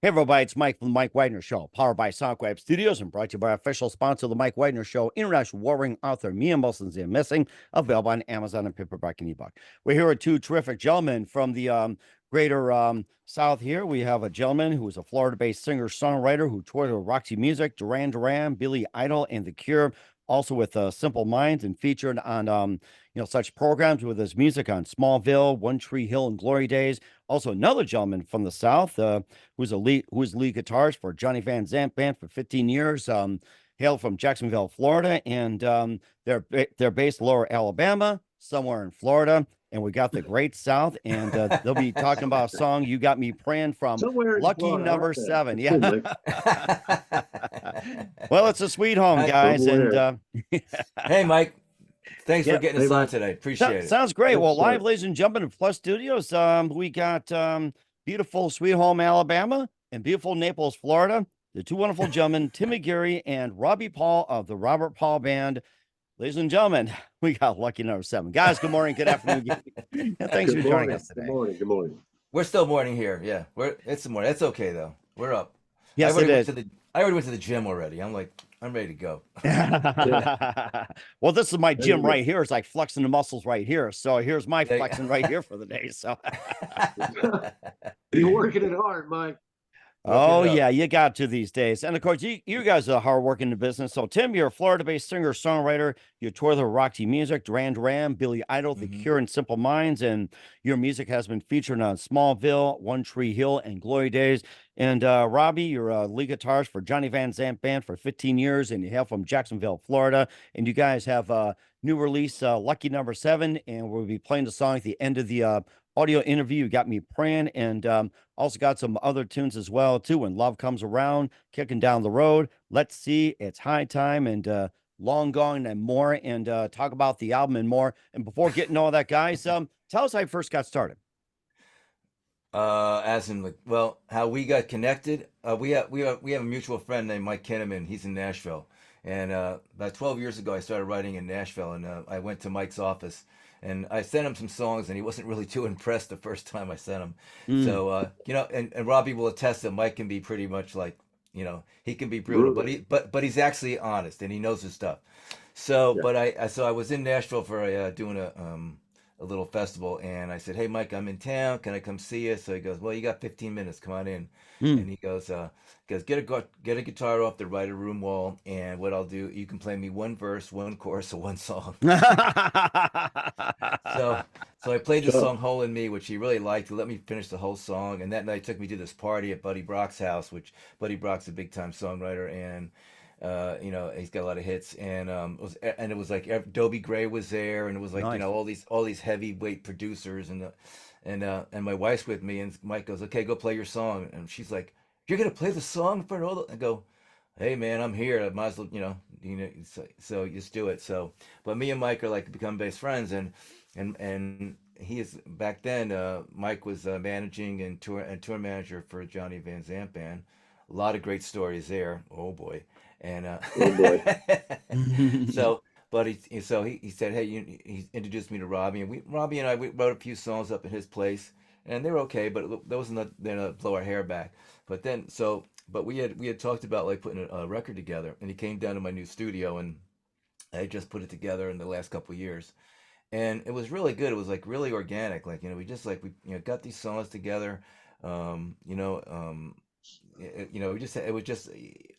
Hey, everybody, it's Mike from the Mike Widener Show, powered by SoundWeb Studios and brought to you by official sponsor of the Mike Widener Show, international warring author Mia Wilson's The Missing, available on Amazon and paperback and ebook. We're here with two terrific gentlemen from the greater South here. We have a gentleman who is a Florida-based singer-songwriter who toured with Roxy Music, Duran Duran, Billy Idol, and The Cure, also with Simple Minds, and featured on such programs with his music on Smallville, One Tree Hill, and Glory Days. Also, another gentleman from the South, who's lead guitarist for Johnny Van Zant Band for 15 years. Hail from Jacksonville, Florida, and they're based lower Alabama, somewhere in Florida. And we got the Great South, and they'll be talking about a song "You Got Me Praying" from Somewhere in Lucky Florida, Number like that. Seven. That's cool, Yeah. Well, it's a sweet home, Hi. guys, and Hey, Mike. Thanks for Yep. getting Hey, us on Mike. today. Appreciate it. sounds great. Yes, Well, sir. live, ladies and gentlemen, in Plus Studios, we got beautiful Sweet Home, Alabama, and beautiful Naples, Florida. The two wonderful gentlemen, Tim McGeary and Robbie Paul of the Robert Paul Band. Ladies and gentlemen, we got Lucky Number Seven. Guys, good morning, good afternoon. And thanks Good for joining morning. us today. Good morning. Good morning. We're still morning here. Yeah, it's the morning. That's okay though. We're up. Yes, I already it went is. to I already went to the gym already. I'm ready to go. Well, this is my There you gym go. right here. It's like flexing the muscles right here. So here's my There you- flexing right here for the day. So You're working it hard, Mike. oh, Working it up. yeah, you got to these days. And of course, you guys are hard work in the business. So, Tim, you're a Florida based singer songwriter. You tour the Roxy Music, Duran Duran, Billy Idol, The Mhm. Cure, and Simple Minds. And your music has been featured on Smallville, One Tree Hill, and Glory Days. And Robbie, you're a lead guitarist for Johnny Van Zant Band for 15 years, and you hail from Jacksonville, Florida. And you guys have a new release, Lucky Number Seven. And we'll be playing the song at the end of the audio interview. You got me praying, and also got some other tunes as well too. When Love Comes Around, Kicking Down the Road, Let's See, It's High Time, and Long Gone, and more. And talk about the album and more. And before getting all that, guys, tell us how you first got started. As in, well, how we got connected. We have a mutual friend named Mike Kinnaman. He's in Nashville, and about 12 years ago, I started writing in Nashville, and I went to Mike's office, and I sent him some songs, and he wasn't really too impressed the first time I sent him. So and Robbie will attest that Mike can be pretty much like, he can be brutal, but he's actually honest and he knows his stuff. So, Yeah. but I was in Nashville for doing a little festival, and I said, "Hey, Mike, I'm in town. Can I come see you?" So he goes, "Well, you got 15 minutes. Come on in." And he goes, get a guitar off the writer room wall, and what I'll do, you can play me one verse, one chorus, or one song. So, so I played the Sure. song "Hole in Me," which he really liked. He let me finish the whole song, and that night took me to this party at Buddy Brock's house, which Buddy Brock's a big time songwriter, and he's got a lot of hits, and it was like Dobie Gray was there, and it was like Nice. all these heavyweight producers, and my wife's with me, and Mike goes, "Okay, go play your song," and she's like, "You're gonna play the song for all the?" I go, "Hey man, I'm here. I might as well, so just do it." So, but me and Mike are like become best friends, and he is back then. Mike was managing and tour manager for Johnny Van Zant Band. A lot of great stories there. Oh boy. And Oh, boy. so, but he said, "Hey," he introduced me to Robbie, and Robbie and I, we wrote a few songs up at his place, and they were okay, but that wasn't then to blow our hair back. But then but we had talked about like putting a record together, and he came down to my new studio, and I had just put it together in the last couple of years, and it was really good. It was like really organic, like we just like we got these songs together, um, you know, um, we just it was just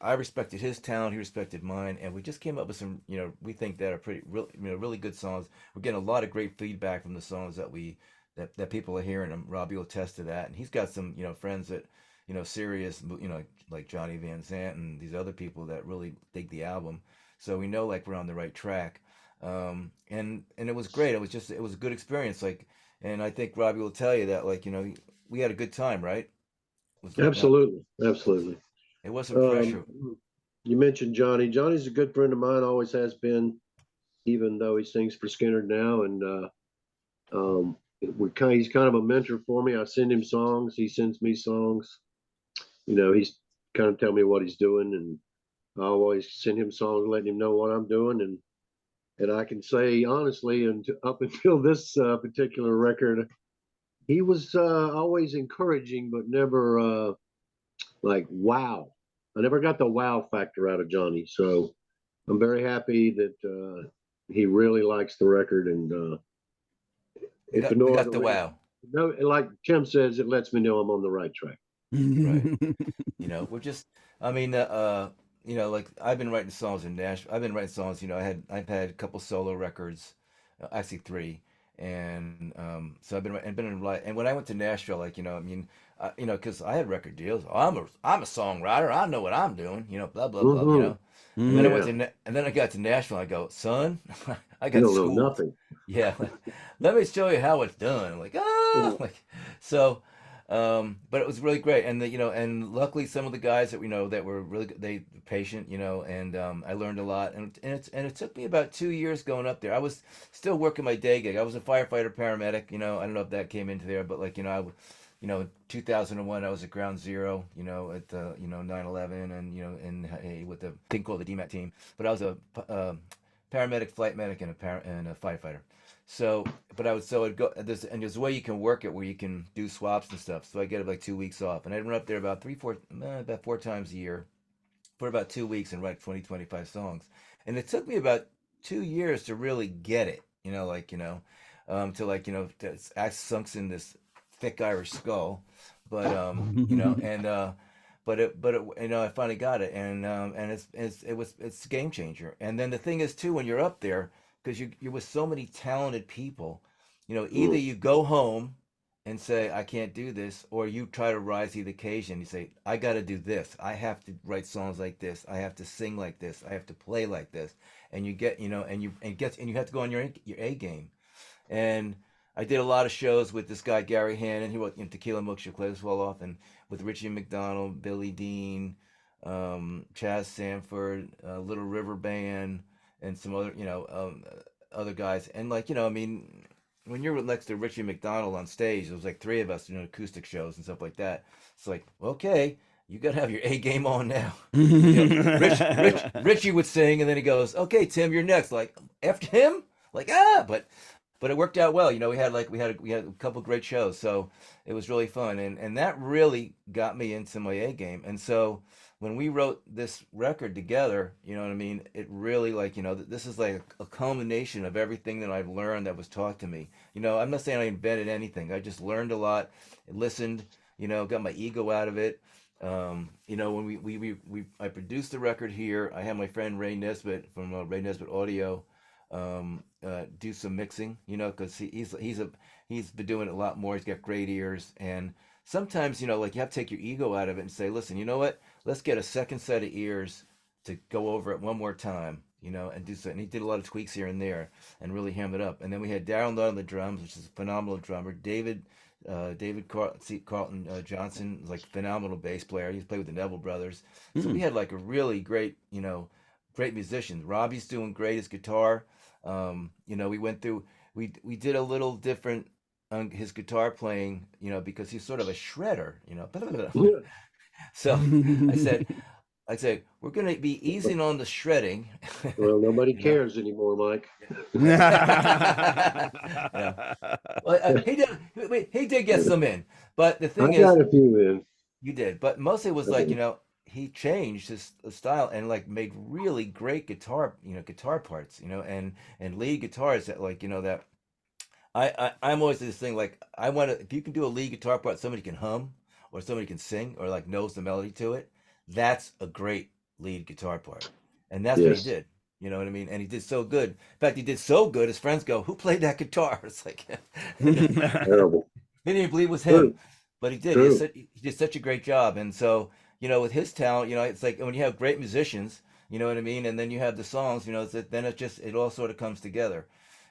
I respected his talent, he respected mine, and we just came up with some we think that are pretty really good songs. We're getting a lot of great feedback from the songs that people are hearing. And Robbie will attest to that, and he's got some friends that serious like Johnny Van Zant and these other people that really dig the album. So we know like we're on the right track. And it was great. It was a good experience. Like, and I think Robbie will tell you that like we had a good time, right? Was Absolutely. Absolutely. It wasn't pressure. You mentioned Johnny. Johnny's a good friend of mine, always has been, even though he sings for Skinner now. And he's kind of a mentor for me. I send him songs, he sends me songs. He's kind of tell me what he's doing, and I always send him songs, letting him know what I'm doing. And I can say honestly, and up until this particular record, he was always encouraging, but never like wow. I never got the wow factor out of Johnny, so I'm very happy that he really likes the record. And if for We no got other the reason, wow, no, like Tim says, it lets me know I'm on the right track. right? We're just, I mean, like I've been writing songs in Nashville. I've been writing songs. I've had a couple solo records, actually three, and so I've been in like, and when I went to Nashville, like I mean, because I had record deals. Oh, I'm a songwriter. I know what I'm doing. Blah blah blah. Hmm. And then I went Yeah, to and then I got to Nashville. I go, son, I you got don't know schooled. nothing. Yeah, let me show you how it's done. I'm like, like so. But it was really great, and and luckily some of the guys that we know that were really good, they patient, and I learned a lot, and it took me about 2 years going up there. I was still working my day gig. I was a firefighter paramedic. I don't know if that came into there, but like 2001 I was at Ground Zero. At 9/11, and with the thing called the DMAT team. But I was a paramedic, flight medic, and a firefighter. So, but I would so I'd go there's a way you can work it where you can do swaps and stuff. So I get like 2 weeks off, and I'd run up there about 4 times a year for about 2 weeks and write 20 25 songs. And it took me about 2 years to really get it. To act sunks in this thick Irish skull, but I finally got it, and it's a game changer. And then the thing is too, when you're up there, because you're with so many talented people, either Mm. you go home and say I can't do this, or you try to rise to the occasion. You say I got to do this. I have to write songs like this. I have to sing like this. I have to play like this. And you get and you have to go on your A game. And I did a lot of shows with this guy Gary Hannon. He wrote Tequila Milkshake Play This Well Off, and with Richie McDonald, Billy Dean, Chaz Sanford, Little River Band, and some other guys. And I mean, when you're next to Richie McDonald on stage, there was like three of us doing acoustic shows and stuff like that. It's like, okay, you got to have your A game on now. Richie would sing, and then he goes, "Okay, Tim, you're next." Like after him, like but it worked out well. We had a couple great shows, so it was really fun, and that really got me into my A game. And so when we wrote this record together, you know what I mean, it really this is like a culmination of everything that I've learned that was taught to me. I'm not saying I invented anything. I just learned a lot, listened, got my ego out of it. When I produced the record here, I had my friend Ray Nesbitt from Ray Nesbitt Audio do some mixing, because he's been doing it a lot more. He's got great ears, and sometimes like you have to take your ego out of it and say, listen, you know what? Let's get a second set of ears to go over it one more time, and do so. And he did a lot of tweaks here and there, and really hammed it up. And then we had Daryl Nutt on the drums, which is a phenomenal drummer. Carlton Johnson, like phenomenal bass player. He's played with the Neville Brothers. So we had like a really great, great musicians. Robbie's doing great his guitar. We went through we did a little different on his guitar playing, because he's sort of a shredder, So I said I said we're gonna be easing on the shredding. Well, nobody you know. cares anymore, Mike. Yeah. Well, he did get some in, but the I thing is, got a few in. you did, but mostly it was like, Okay. he changed his style and like made really great guitar parts, and lead guitars that that I'm always this thing like I want to if you can do a lead guitar part somebody can hum or somebody can sing or like knows the melody to it, that's a great lead guitar part. And that's what he Yes. did. You know what I mean? And he did so good. In fact, he did so good his friends go, "Who played that guitar?" It's like Terrible. they didn't believe it was him, True. but he did. True. He did such a great job. And so, with his talent, it's like when you have great musicians, you know what I mean, and then you have the songs, then it all sort of comes together,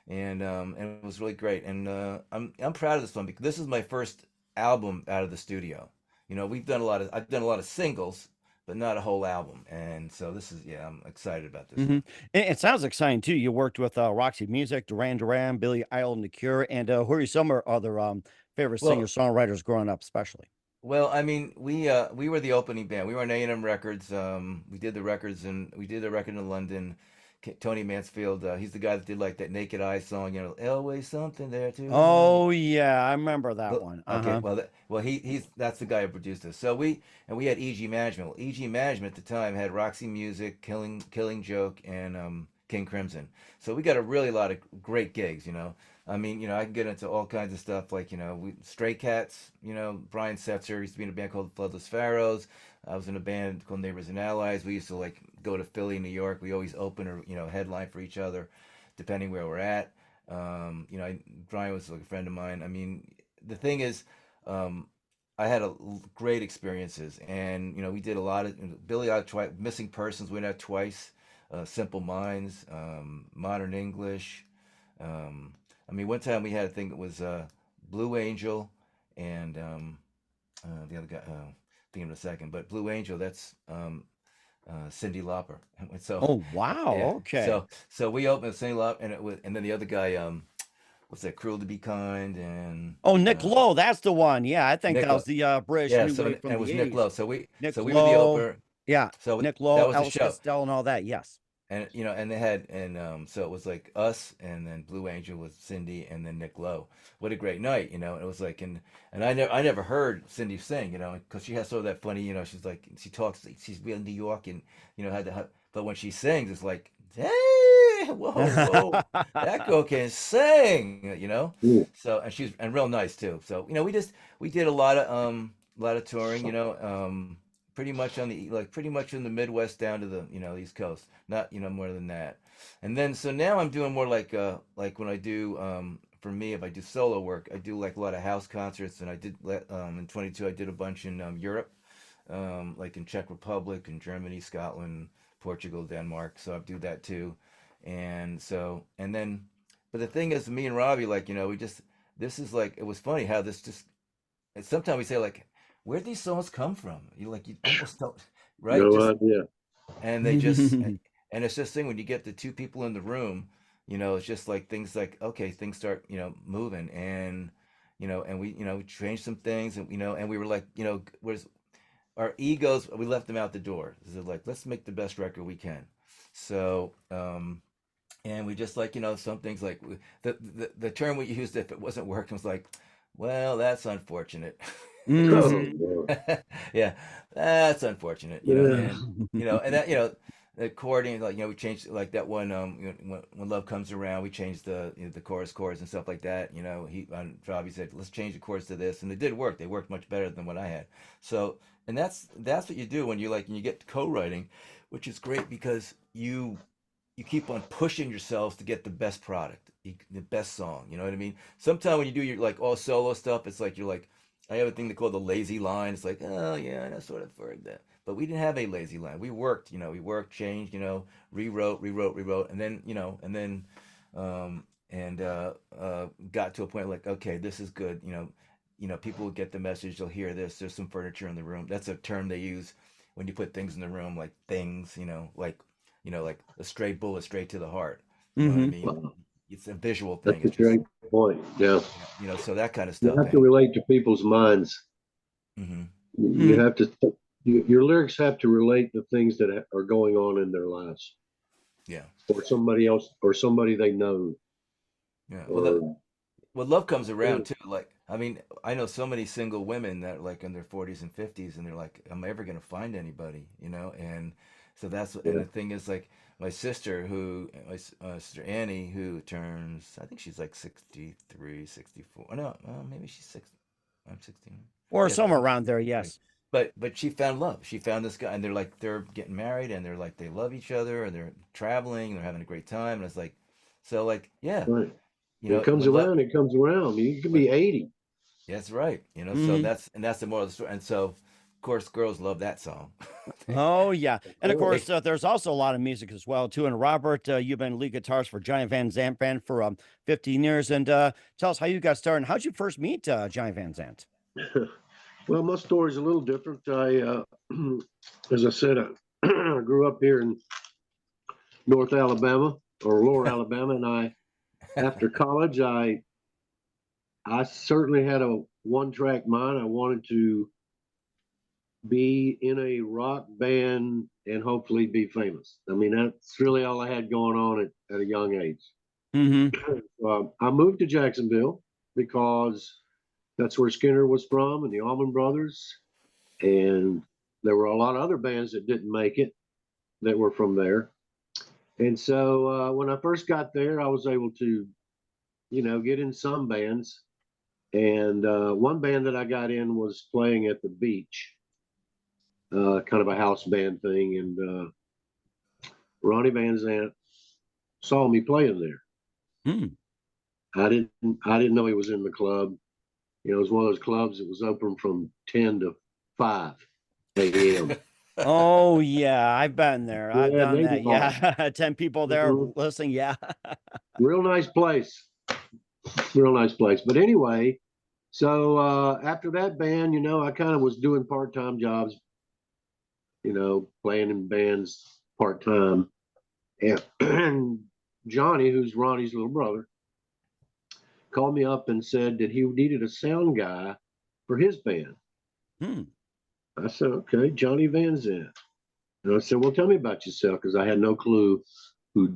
and it was really great. And I'm proud of this one because this is my first album out of the studio. I've done a lot of singles, but not a whole album. And so this is yeah, I'm excited about this Mhm. one. It sounds exciting too. You worked with Roxy Music, Duran Duran, Billy Idol, and The Cure, and who are some or other favorite singer Well, songwriters growing up, especially? I mean, we were the opening band. We were on A&M Records. We did the record in London. Tony Mansfield. He's the guy that did like that Naked Eye song. You know, always something there to me. Oh yeah, I remember that one. Okay, Uh-huh. well he's that's the guy who produced this. So we had EG Management. Well, EG Management at the time had Roxy Music, Killing Joke, and King Crimson. So we got a really lot of great gigs. You know, I mean, you know, I can get into all kinds of stuff like you know, Stray Cats. You know, Brian Setzer used to be in a band called Bloodless Pharaohs. I was in a band called Neighbors and Allies. We used to like go to Philly, New York. We always open or you know headline for each other, depending where we're at. You know, Brian was like a friend of mine. I mean, the thing is, um, I had great experiences, and you know, we did a lot of Billy out twice, Missing Persons went out twice, Simple Minds, Modern English. Um, I mean, one time we had a thing that was Blue Angel, and the other guy. Think in a second, but Blue Angel, that's Cyndi Lauper. So, Oh yeah, wow, okay. so we opened with Cyndi Lauper, and it was, and then the other guy, what's that? Cruel to Be Kind, and Oh, Nick Lowe, that's the one. Yeah, I think Nick that was Lowe. the British Yeah, new so wave and from it the was Nick 80s. Lowe. Nick We were the Lowe. opener. Yeah, So Nick that Lowe, was the Elvis show, Costello and all that. Yes. and you know, and they had, and so it was like us, and then Blue Angel was Cindy, and then Nick Lowe. What a great night, you know. And it was like, and I never heard Cindy sing, you know, because she has sort of that funny, you know, she's like she talks, she's in New York, and you know but when she sings, it's like, hey, whoa, that girl can sing, you know. Mm. So and she's and real nice too. So you know, we did a lot of touring, you know, pretty much on the like pretty much in the Midwest down to the you know East Coast, not you know more than that. And then so now I'm doing more like when I do for me if I do solo work, I do like a lot of house concerts, and I did in 22 I did a bunch in Europe, like in Czech Republic and Germany, Scotland, Portugal, Denmark. So I do that too, and so and then, but the thing is, me and Robbie, like you know, we just this is like it was funny how this just. And sometimes we say like, where'd these songs come from? You like you almost don't, right? No Just idea. and they just and it's this thing when you get the two people in the room, you know, it's just like things like okay, things start you know moving, and you know, and we you know changed some things, and you know, and we were like you know, where's our egos? We left them out the door. So like, let's make the best record we can. So and we just like you know some things like the term we used if it wasn't working was like, well, that's unfortunate. Because Oh, Mhm. boy. yeah, that's unfortunate, you know, Yeah. and that, you know, the chording, like, you know, we changed like that one, you know, when love comes around, we changed the, you know, the chords and stuff like that. You know, Robbie said, let's change the chords to this. And it did work. They worked much better than what I had. So, and that's what you do when you like, when you get co-writing, which is great because you keep on pushing yourselves to get the best product, the best song. You know what I mean? Sometimes when you do your like all solo stuff, it's like you're like, I have a thing they call the lazy line. It's like, oh yeah, I sort of heard that, but we didn't have a lazy line. We worked, you know, changed, you know, rewrote, and then you know, and then got to a point like, okay, this is good. You know, people will get the message. They'll hear this. There's some furniture in the room. That's a term they use when you put things in the room, like things. You know, like a stray bullet straight to the heart. You know what I mean? Wow. It's a visual thing. That's a It's just great point. Yeah. so that kind of You stuff. have to And relate to people's minds. hmm You have to, your lyrics have to relate to things that are going on in their lives yeah, or somebody else or somebody they know yeah. or, Well, love comes around too. Like, I mean, I know so many single women that are like in their 40s and 50s, and they're like, "Am I ever gonna find anybody?" You know, and so and yeah, the thing is, like, my sister Annie, who turns, I think she's like 63, 64. No, maybe she's six. I'm 16. Or Yeah, but somewhere I'm around there, 63. yes. But she found love. She found this guy, and they're getting married, and they're like they love each other, and they're traveling, and they're having a great time, and it's like, so like, yeah, right. you It know, comes when love. around, it comes around. You can be 80. That's right. You know, so Mhm. that's the moral of the story. And so, of course, girls love that song. Oh yeah, Of and of course. course there's also a lot of music as well too. And Robert, you've been lead guitarist for Giant Van Zant band for 15 years, and tell us how you got started. And how'd you first meet Giant Van Zant? Well, my story's a little different. As I said, I grew up here in North Alabama or Lower Alabama, and after college, I certainly had a one-track mind. I wanted to be in a rock band and hopefully be famous. I mean, that's really all I had going on at a young age. Hmm. I moved to Jacksonville because that's where Skinner was from and the Allman Brothers. And there were a lot of other bands that didn't make it that were from there. And so when I first got there, I was able to, get in some bands. And one band that I got in was playing at the beach, kind of a house band thing. And Ronnie Van Zant saw me playing there. Mm. I didn't know he was in the club. It was one of those clubs that was open from 10 to 5 a.m. Oh yeah, I've been there. I've Yeah, done they that. know. Yeah. 10 people there Mhm. listening. Yeah. Real nice place. Real nice place. But anyway, so after that band, I kind of was doing part-time jobs, playing in bands part-time. And Johnny, who's Ronnie's little brother, called me up and said that he needed a sound guy for his band. Hmm. I said, okay, Johnny Van Zant. And I said, well, tell me about yourself, because I had no clue who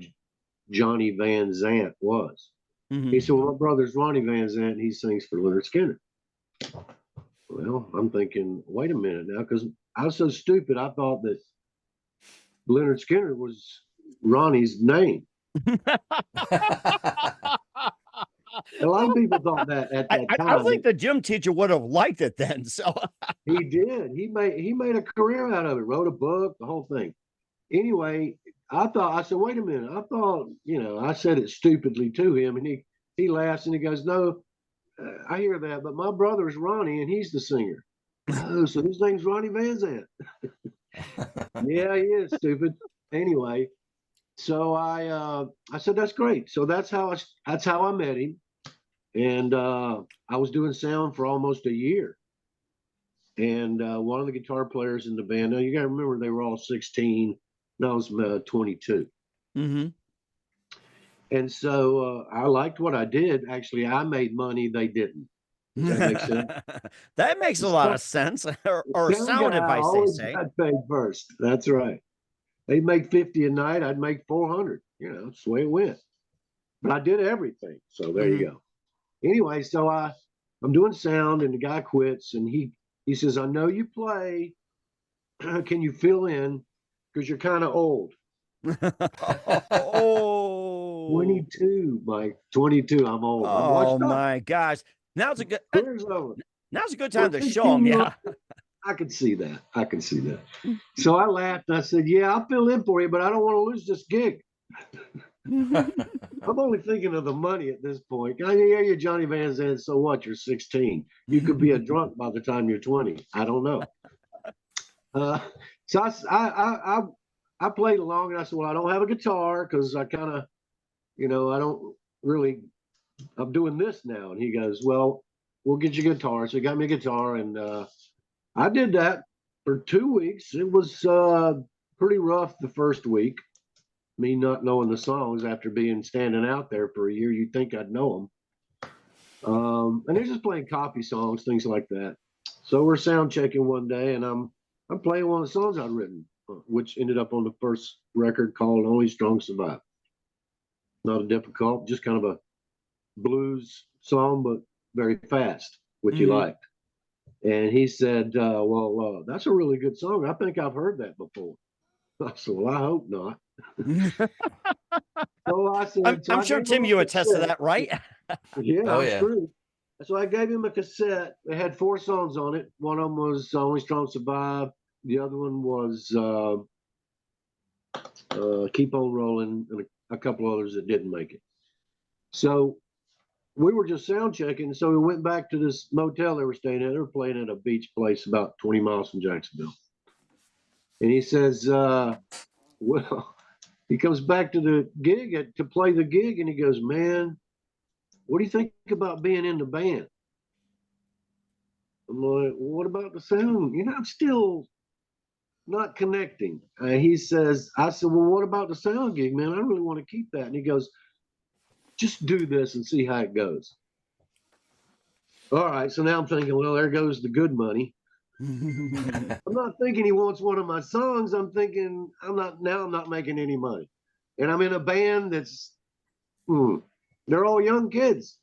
Johnny Van Zant was. Hmm. He said, well, my brother's Ronnie Van Zant, and he sings for Leonard Skinner. Well, I'm thinking, wait a minute now, because I was so stupid. I thought that Leonard Skinner was Ronnie's name. A lot of people thought that at that I time. think the gym teacher would have liked it then. So He did. He made a career out of it. Wrote a book, the whole thing. Anyway, I said, wait a minute. I thought, I said it stupidly to him, and he laughs and he goes, no, I hear that, but my brother's Ronnie, and he's the singer. Oh, so his name's Ronnie Van Zant. Yeah, he is stupid. Anyway, so I said that's great. So that's how I met him, and I was doing sound for almost a year. And one of the guitar players in the band, now you got to remember they were all 16. And I was 22. hmm. And so I liked what I did. Actually, I made money, they didn't. Does that make sense? That makes a lot of sense, or The sound sound guy advice, they always say. got paid first. That's right. They'd make 50 a night, I'd make 400. That's the way it went. But I did everything. So there Hmm. you go. Anyway, so I'm doing sound, and the guy quits, and he says, I know you play. Can you fill in? Because you're kind of old. Oh, 22, Mike. 22. I'm old. I'm oh washed up. my gosh. Now's a good Career's over. now's a good For time to show them. 16 years, Yeah. I could see that. I can see that. So I laughed and I said, yeah, I'll fill in for you, but I don't want to lose this gig. I'm only thinking of the money at this point. I hear you, Johnny Van Zandt. So what? You're 16. You could be a drunk by the time you're 20. I don't know. Uh, so I played along, and I said, well, I don't have a guitar because I kind of, I don't really, I'm doing this now. And he goes, well, we'll get you a guitar. So he got me a guitar, and I did that for 2 weeks. It was pretty rough the first week. Me not knowing the songs after being standing out there for a year, you'd think I'd know them. And they're just playing copy songs, things like that. So we're sound checking one day, and I'm playing one of the songs I'd written, which ended up on the first record called "Only Strong Survive." Not a difficult, just kind of a blues song, but very fast, which he Hmm. liked. And he said, well, that's a really good song. I think I've heard that before. I said, well, I hope not. So I said, so I'm I sure gave him Tim, a you attest to cassette. that, right? Yeah, Oh I'm yeah. screwed. So I gave him a cassette. It had 4 songs on it. One of them was Only Strong Survive. The other one was Keep On Rolling, and a couple others that didn't make it. So we were just sound checking. So we went back to this motel they were staying at. They were playing at a beach place about 20 miles from Jacksonville. And he says, well, he comes back to the gig to play the gig, and he goes, man, what do you think about being in the band? I'm like, well, what about the sound? I'm still not connecting. I said, well, what about the sound gig, man? I really want to keep that. And he goes, just do this and see how it goes. All right. So now I'm thinking, well, there goes the good money. I'm not thinking he wants one of my songs. I'm thinking I'm not making any money. And I'm in a band that's they're all young kids.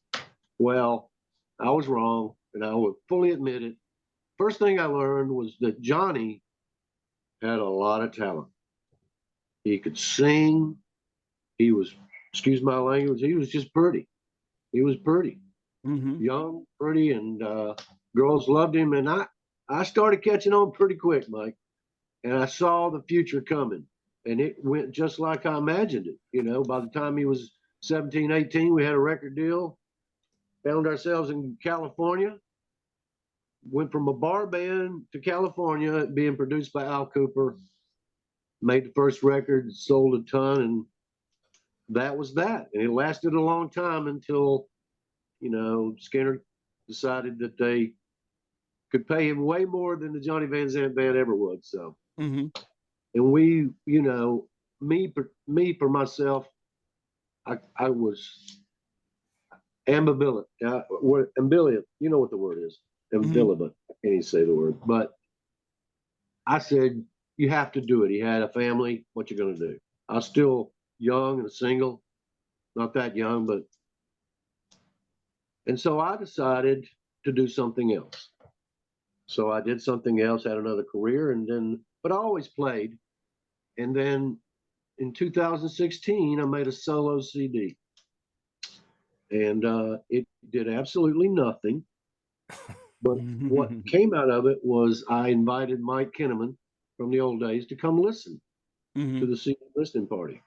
Well, I was wrong, and I would fully admit it. First thing I learned was that Johnny had a lot of talent. He could sing. He was, excuse my language, he was just pretty. He was pretty, young, pretty, and girls loved him. And I started catching on pretty quick, Mike. And I saw the future coming. And it went just like I imagined it. You know, by the time he was 17, 18, we had a record deal, found ourselves in California, went from a bar band to California, being produced by Al Cooper, made the first record, sold a ton, and that was that. And it lasted a long time until, you know, Skinner decided that they could pay him way more than the Johnny Van Zant band ever would. So, and we, you know, me for myself, I was ambivalent. Ambivalent, you know what the word is? Ambivalent. I can't even say the word. But I said, you have to do it. He had a family. What you gonna do? I was still young and single, not that young, but and so I decided to do something else. So I did something else, had another career, and then, but I always played. And then in 2016, I made a solo CD, and it did absolutely nothing. But what came out of it was I invited Mike Kinnaman from the old days to come listen to the CD listening party,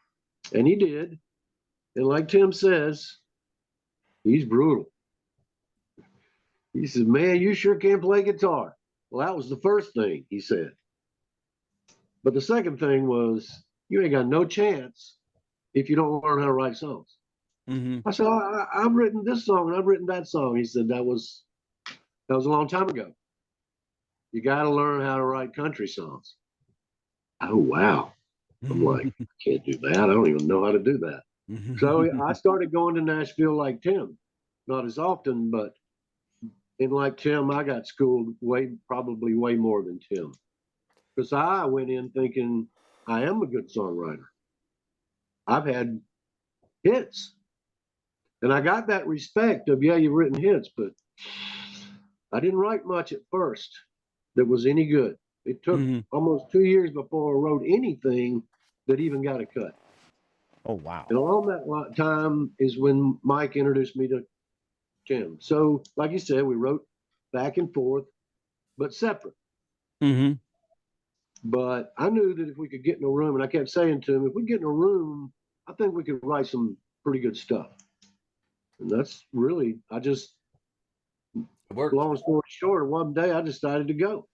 and he did. And like Tim says, he's brutal. He says, "Man, you sure can play guitar." Well, that was the first thing he said. But the second thing was, you ain't got no chance if you don't learn how to write songs. I said, I've written this song and I've written that song. He said, that was a long time ago. You got to learn how to write country songs. Oh, wow. I'm like, I can't do that. I don't even know how to do that. So I started going to Nashville like Tim, not as often, but and like Tim, I got schooled probably way more than Tim. Because I went in thinking I am a good songwriter. I've had hits. And I got that respect of, yeah, you've written hits, but I didn't write much at first that was any good. It took almost 2 years before I wrote anything that even got a cut. Oh, wow. And around that time is when Mike introduced me to Tim. So, like you said, we wrote back and forth, but separate. But I knew that if we could get in a room, and I kept saying to him, if we get in a room, I think we could write some pretty good stuff. And that's really, long story short, one day I decided to go.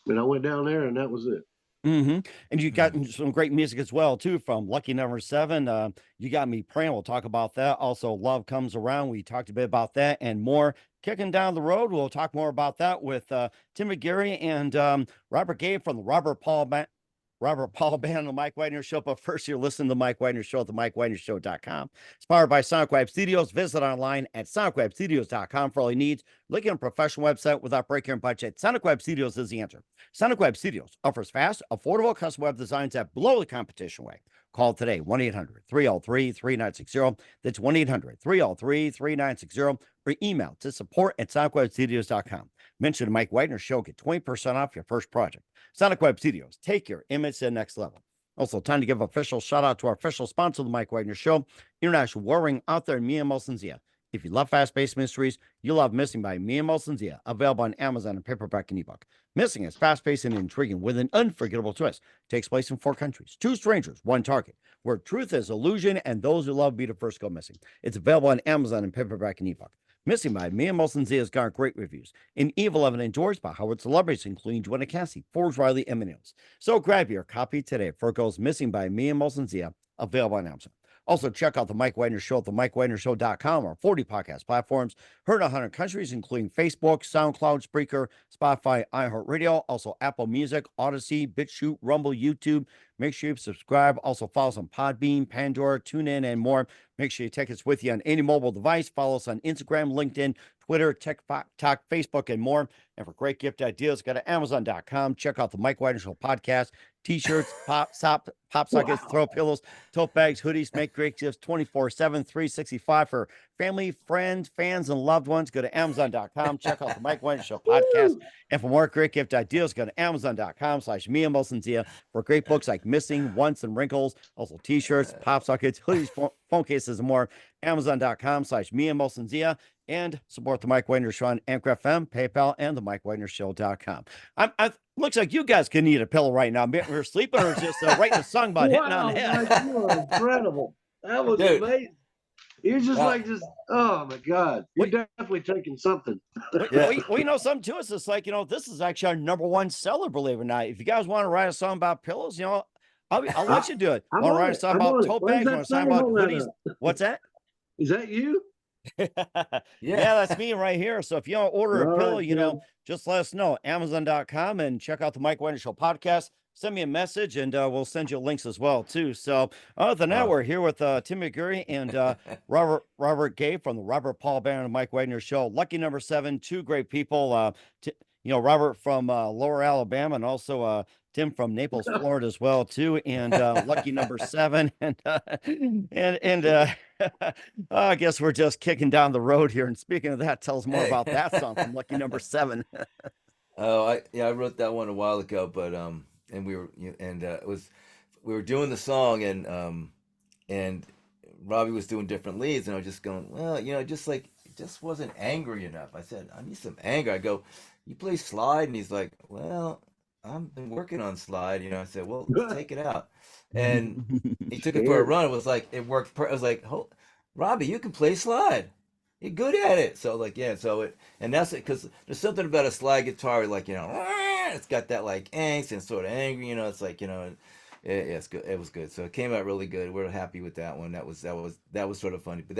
And I went down there and that was it. And you got some great music as well, too, from Lucky Number 7. You Got Me Praying. We'll talk about that. Also, Love Comes Around. We talked a bit about that and more. Kicking down the road, we'll talk more about that with Tim McGeary and Robert Gay from the Robert Paul Band on the Mike Wagner Show. But first, you're listening to the Mike Wagner Show at the MikeWagnerShow.com. It's powered by Sonic Web Studios. Visit online at SonicWebStudios.com for all your needs. Looking at a professional website without breaking your budget, Sonic Web Studios is the answer. Sonic Web Studios offers fast, affordable custom web designs that blow the competition away. Call today, 1-800-303-3960. That's 1-800-303-3960. Or email to support@SonicWebStudios.com. Mention the Mike Wagner Show. Get 20% off your first project. Sonic Web Studios. Take your image to the next level. Also, time to give an official shout out to our official sponsor of the Mike Wagner Show, International Warring out there in Mia Molson-Zia. If you love fast-paced mysteries, you'll love Missing by Mia Molson-Zia, available on Amazon and paperback and ebook. Missing is fast-paced and intriguing with an unforgettable twist. Takes place in 4 countries, 2 strangers, 1 target, where truth is illusion and those who love be the first go missing. It's available on Amazon and paperback and ebook. Missing by Mia Molson-Zia has garnered great reviews. In Evil Evan endorsed by Howard celebrities, including Joanna Cassie, Forbes Riley, and Millennials. So grab your copy today for it goes Missing by Mia Molson-Zia, available on Amazon. Also, check out the Mike Wagner Show at the MikeWagnerShow.com or 40 podcast platforms. Heard in 100 countries, including Facebook, SoundCloud, Spreaker, Spotify, iHeartRadio, also Apple Music, Odyssey, BitChute, Rumble, YouTube, Make sure you subscribe. Also follow us on Podbean, Pandora, TuneIn, and more. Make sure you take us with you on any mobile device. Follow us on Instagram, LinkedIn, Twitter, TikTok, Facebook, and more. And for great gift ideas, go to Amazon.com. Check out the Mike Wagner Show podcast. T-shirts, pop sockets, throw pillows, tote bags, hoodies. Make great gifts 24/7, 365 for family, friends, fans, and loved ones. Go to Amazon.com. Check out the Mike Wagner Show podcast. And for more great gift ideas, go to Amazon.com/Mia Molson for great books like Missing, Once, and Wrinkles. Also T-shirts, pop sockets, hoodies, phone cases, and more. Amazon.com/Mia Molson and support the Mike Wagner Show on Anchor FM, PayPal, and the MikeWagnerShow.com. Looks like you guys can need a pillow right now. We're sleeping or just writing a song about hitting on the head. Mike, you are incredible. That was Dude. amazing. You're just oh my God. You're definitely taking something. Well, you know, something to us. It's like, you know, this is actually our #1 seller, believe it or not. If you guys want to write a song about pillows, you know, I'll let you do it. I'm Want to on write a it. song I'm about on it. tote What bags? does Want to that song say? about Hold that hoodies? up. What's that? Is that you? Yeah, that's me right here. So if you want to order a All pillow, right, you Tim. know, just let us know. Amazon.com and check out the Mike Wagner Show podcast. Send me a message and we'll send you links as well too. So other than that, we're here with Tim McGeary and Robert Gay from the Robert Paul Band and Mike Wagner Show. Lucky number 7, two great people. You know, Robert from Lower Alabama and also Tim from Naples, Florida as well too. And lucky number 7 and I guess we're just kicking down the road here. And speaking of that, tell us more about that song from lucky number 7. I wrote that one a while ago, but and it was we were doing the song and Robbie was doing different leads and I was just going, well, you know, just like it just wasn't angry enough. I said, I need some anger. I go, you play slide, and he's like, well, I've been working on slide, you know. I said, well, let's take it out, and he took it for a run. It was like it worked. I was like, oh, Robbie, you can play slide. You're good at it. So like, yeah. So and that's it, because there's something about a slide guitar, like, you know, it's got that like angst and sort of angry, you know. It's like, you know, it's good. It was good. So it came out really good. We're happy with that one. That was sort of funny. But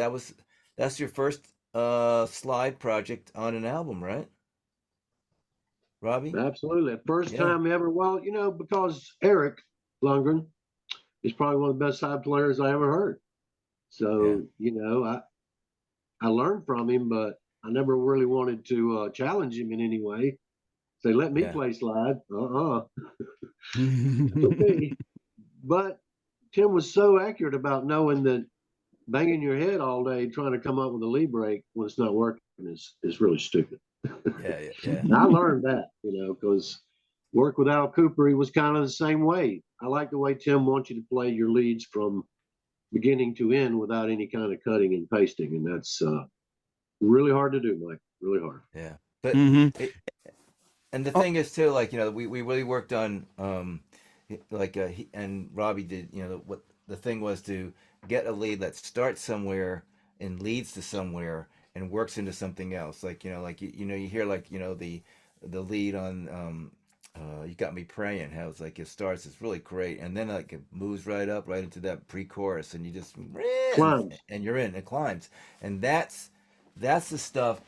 that's your first slide project on an album, right, Robbie? Absolutely. First Yeah. time ever. Well, you know, because Eric Lundgren is probably one of the best side players I ever heard. So, you know, I learned from him, but I never really wanted to challenge him in any way. Say, let me play slide. Okay. But Tim was so accurate about knowing that banging your head all day trying to come up with a lead break when it's not working is really stupid. Yeah. I learned that, you know, because work with Al Cooper, he was kind of the same way. I like the way Tim wants you to play your leads from beginning to end without any kind of cutting and pasting, and that's really hard to do, Mike. Really hard. Yeah. But and the thing is too, like, you know, we really worked on and Robbie did, you know, what the thing was to get a lead that starts somewhere and leads to somewhere and works into something else. Like, you know, like you know, you hear like, you know, the lead on You Got Me Praying, how it's like it starts, it's really great, and then like it moves right up right into that pre-chorus, and you just Climbs. and you're in, it climbs, and that's the stuff.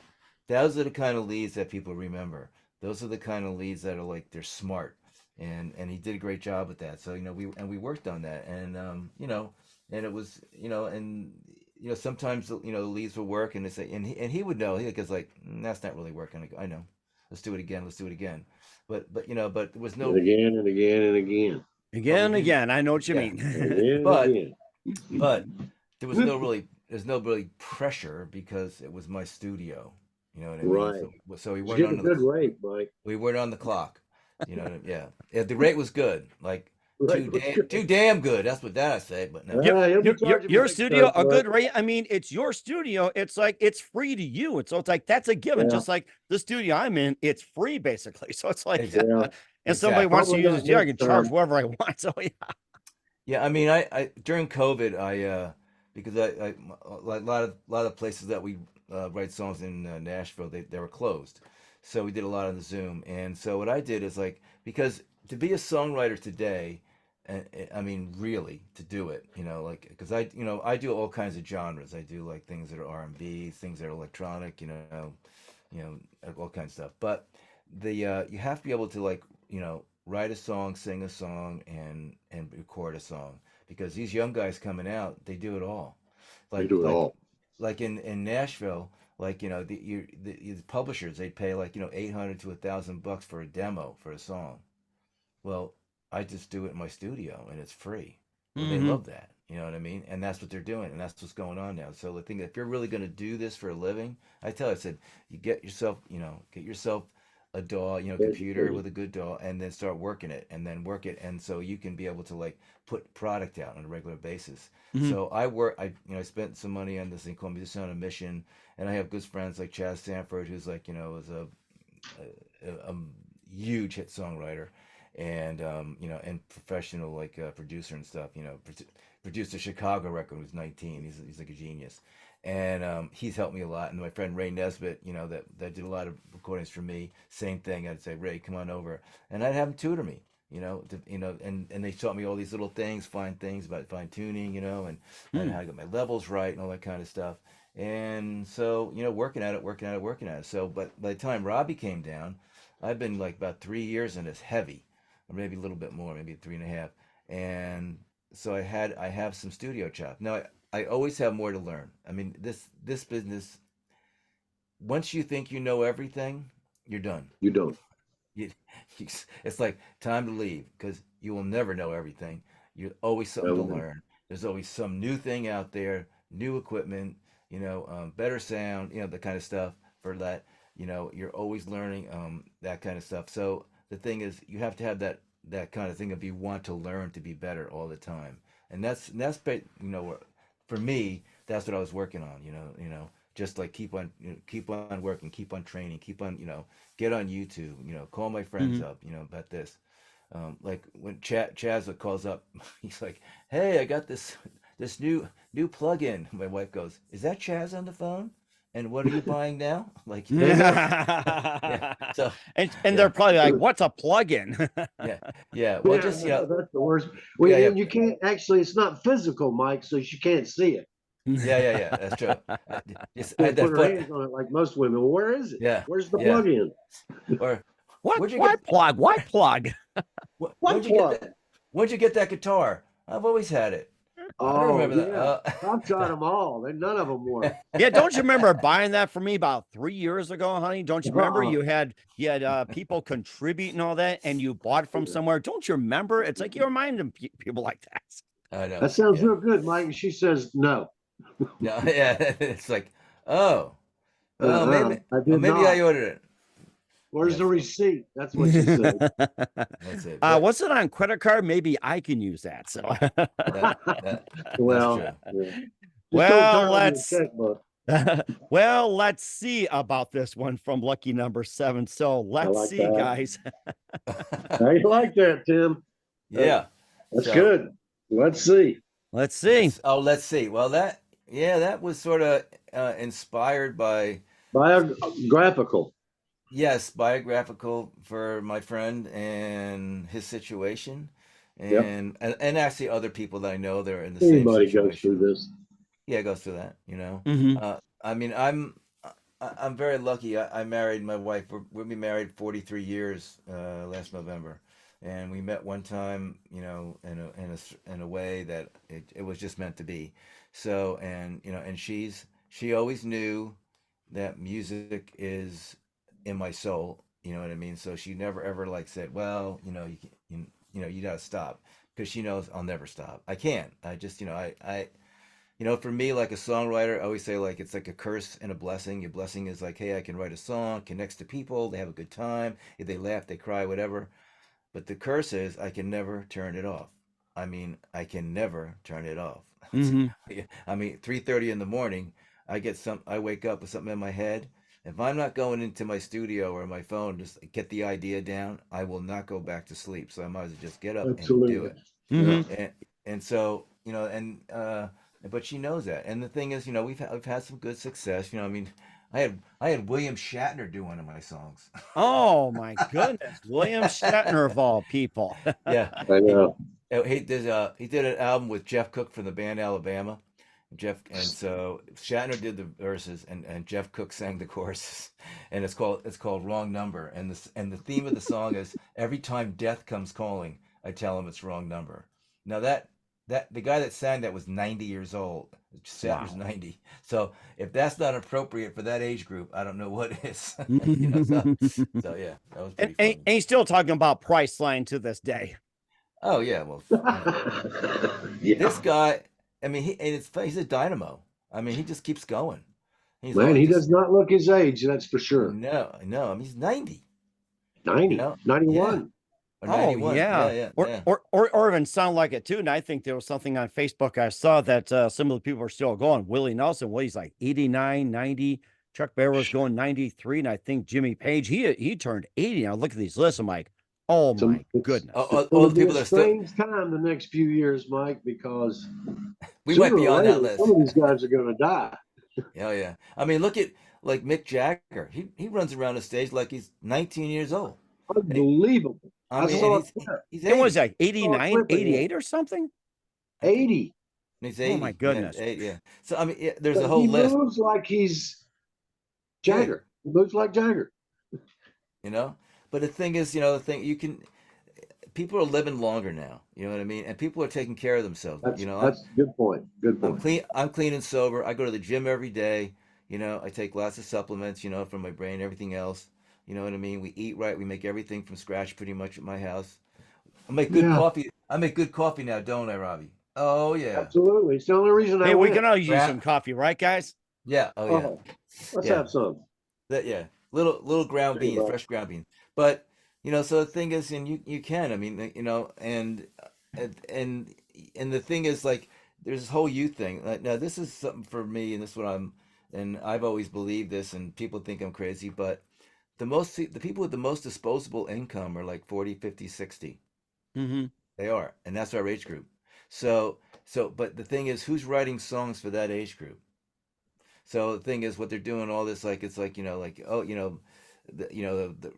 Those are the kind of leads that people remember. Those are the kind of leads that are like they're smart, and he did a great job with that. So, you know, we worked on that, and you know, and it was, you know, and you know, sometimes, you know, the leads would work, and they say, and he would know, he goes like, that's not really working. I go, I know, let's do it again. But you know, but there was no And again and again and again. Again and again. I know what you mean. Again But and again. but there's no really pressure because it was my studio. You know what I mean? Right. So we It's weren't getting on a good the rate, Mike. we weren't on the clock. You know, yeah. The rate was good, like Rate was good. too damn good. That's what I say. But no, He'll be charging Your big studio, stuff, a good but- rate. I mean, it's your studio. It's like it's free to you. So it's like that's a given. Yeah. Just like the studio I'm in, it's free basically. So it's like, Exactly. and somebody wants to Probably use not the studio, I next can charge time. whoever I want. So yeah. yeah. I mean, I during COVID, because I like a lot of places that we write songs in Nashville, they were closed, so we did a lot on the Zoom. And so what I did is like, because to be a songwriter today, and I mean really to do it, you know, like, because I do all kinds of genres. I do like things that are R&B, things that are electronic, you know, all kinds of stuff. But the you have to be able to, like, you know, write a song, sing a song, and record a song. Because these young guys coming out, they do it all. They Like do it like all. like in Nashville, like the publishers, they pay like 800 to $1,000 for a demo for a song. Well, I just do it in my studio and it's free. Well, they Hmm. love that. You know what I mean? And that's what they're doing, and that's what's going on now. So the thing, if you're really going to do this for a living, I said, you get yourself a DAW, computer Educated. with a good DAW, and then start working it, and then work it, and so you can be able to like put product out on a regular basis. Hmm. So I spent some money on this thing called Musician on a Mission, and I have good friends like Chaz Sanford, who's like, is a huge hit songwriter, and and professional like producer and stuff. Produced a Chicago record when he was 19. He's like a genius, and he's helped me a lot. And my friend Ray Nesbitt, that did a lot of recordings for me. Same thing. I'd say, Ray, come on over, and I'd have him tutor me. And they taught me all these little things, fine things about fine tuning, and how to get my levels right and all that kind of stuff. And so, working at it, working at it, working at it. So, but by the time Robbie came down, I've been like about 3 years in this heavy, or maybe a little bit more, maybe three and a half. And so I have some studio chops. Now I always have more to learn. I mean, this business, once you think you know everything, you're done. You don't. You, it's like time to leave because you will never know everything. You're always something to Never. learn. There's always some new thing out there, new equipment, better sound, the kind of stuff for that. You're always learning that kind of stuff. So the thing is, you have to have that kind of thing if you want to learn to be better all the time. And for me, that's what I was working on. Just like keep on working, keep on training, keep on get on YouTube, call my friends Hmm. up, about this. Like when Chaz calls up, he's like, "Hey, I got this new plug-in." My wife goes, "Is that Chaz on the phone? And what are you buying now?" Like, They know. yeah. So, And they're yeah, probably like, "What's a plug-in?" yeah, yeah. Well, Yeah, just that's the worst. Well, yeah, yeah, and you can't actually, it's not physical, Mike, so you can't see it. yeah. That's true. I had Can't put that her foot. hands on it like most women. Well, where is it? Yeah, Where's the yeah. plug in? Or What? where'd you Why get plug? Why plug? What when'd you get plug? that? When'd you get that guitar? I've always had it. I don't Oh, remember that. yeah. I've tried them all. None of them work. Yeah, don't you remember buying that for me about 3 years ago, honey? Don't you remember Uh-uh. you had people contribute and all that, and you bought it from Yeah. somewhere? Don't you remember? It's like you're reminding people like that. I know. That sounds Yeah. real good, Mike. And she says, no. No. Yeah. It's like, oh, well, maybe, I oh, did maybe I not. ordered it. Where's Yeah. the So receipt? That's what she said. that's it. But What's it on credit card? Maybe I can use that. So, that that that's Well, true. yeah. Just don't well, turn on your let's checkbook. well, let's see about this one from lucky number 7. So I let's like see, that. guys. I like that, Tim. That, Yeah. that's So good. Let's see. Let's see. let's see. Well, that was sort of inspired by, Biographical. yes, biographical for my friend and his situation, Yep. and actually other people that I know that are in the same Anybody goes through situation. this. Yeah, it goes through that. Hmm. I mean, I'm very lucky. I married my wife. We'll be married 43 years last November, and we met one time, in a way that it was just meant to be. So, and and she always knew that music is in my soul. You know what I mean? So she never ever like said, "Well, you gotta stop," because she knows I'll never stop. I can't. I just, for me, like a songwriter, I always say like it's like a curse and a blessing. Your blessing is like, hey, I can write a song, connects to people, they have a good time, if they laugh, they cry, whatever. But the curse is I can never turn it off. I mean, I can never turn it off. Hmm. I mean, 3:30 in the morning, I wake up with something in my head. If I'm not going into my studio or my phone, just get the idea down, I will not go back to sleep. So I might as well just get up and do Absolutely. it. Yeah. Hmm. And so but she knows that. And the thing is, we've had some good success. I mean, I had William Shatner do one of my songs. Oh my goodness. William Shatner of all people. Yeah, I he know. he did an album with Jeff Cook from the band Alabama, And so Shatner did the verses, and Jeff Cook sang the choruses, and it's called Wrong Number, and the theme of the song is every time death comes calling, I tell him it's wrong number. Now that the guy that sang that was 90 years old. Shatner's Wow. 90, so if that's not appropriate for that age group, I don't know what is. So and, so yeah, that was and pretty funny. he's still talking about Priceline to this day. Oh yeah, well, Yeah, this guy, I mean, and it's funny, he's a dynamo. I mean, he just keeps going. He's man, all he just does not look his age, that's for sure. no, no. I mean, he's 90. You 90, know, yeah, 91. or Oh 91. yeah, Yeah, yeah, or yeah. or or even sound like it too. And I think there was something on Facebook I saw that some of the people are still going. Willie Nelson, well, he's like 89, 90. Chuck Berry was going 93, and I think Jimmy Page he turned 80. Now look at these lists. I'm like, oh So my All, goodness. all, going all to the be people a that are still, strange time the next few years, Mike, because we might sooner be or on that later, some list. of these guys are going to die. Oh yeah. I mean, look at like Mick Jagger. He runs around the stage like he's 19 years old. And Unbelievable. I I mean, and saw a he's clip. he's And was 80. like I saw a 89, clip of him. 88 or something? I think 80. he's Oh my 80. Yeah, goodness. yeah. So I mean, there's But a he whole list. moves like he's Yeah, Jagger. He moves like Jagger. you know. But the thing is, the thing you can people are living longer now. You know what I mean? And people are taking care of themselves. That's a good point. Good I'm point. clean. I'm clean and sober. I go to the gym every day. I take lots of supplements. For my brain, everything else. You know what I mean? We eat right. We make everything from scratch pretty much at my house. I make good Yeah, coffee. I make good coffee now, don't I, Robbie? Oh yeah. absolutely. It's the only reason I Hey, we went. can all use Gra- some coffee, right, guys? yeah. Oh yeah. Oh, let's Yeah. have some. Yeah. Little ground There you beans, go. fresh ground beans. But so the thing is, and you can. I mean, and and and the thing is, like, there's this whole youth thing. Like, now this is something for me, and this is what and I've always believed this, and people think I'm crazy, but the people with the most disposable income are like 40, 50, 60. Mm-hmm. They are, and that's our age group. But the thing is, who's writing songs for that age group? So the thing is, what they're doing, all this, like, it's like, oh,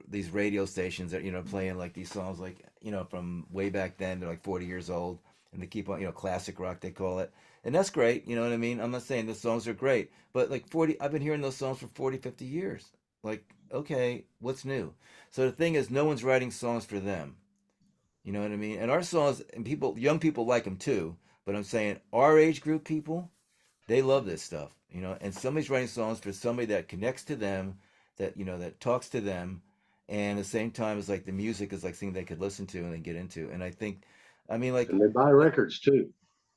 these radio stations that, playing like these songs, like, from way back then. They're like 40 years old, and they keep on, classic rock, they call it. And that's great. You know what I mean? I'm not saying the songs are great, but like 40, I've been hearing those songs for 40, 50 years. Like, okay, what's new? So the thing is, no one's writing songs for them. You know what I mean? And our songs, and young people like them too. But I'm saying our age group people, they love this stuff, and somebody's writing songs for somebody that connects to them, that talks to them, and at the same time is like the music is like something they could listen to and they get into. And I think, I mean, like, And they buy records too.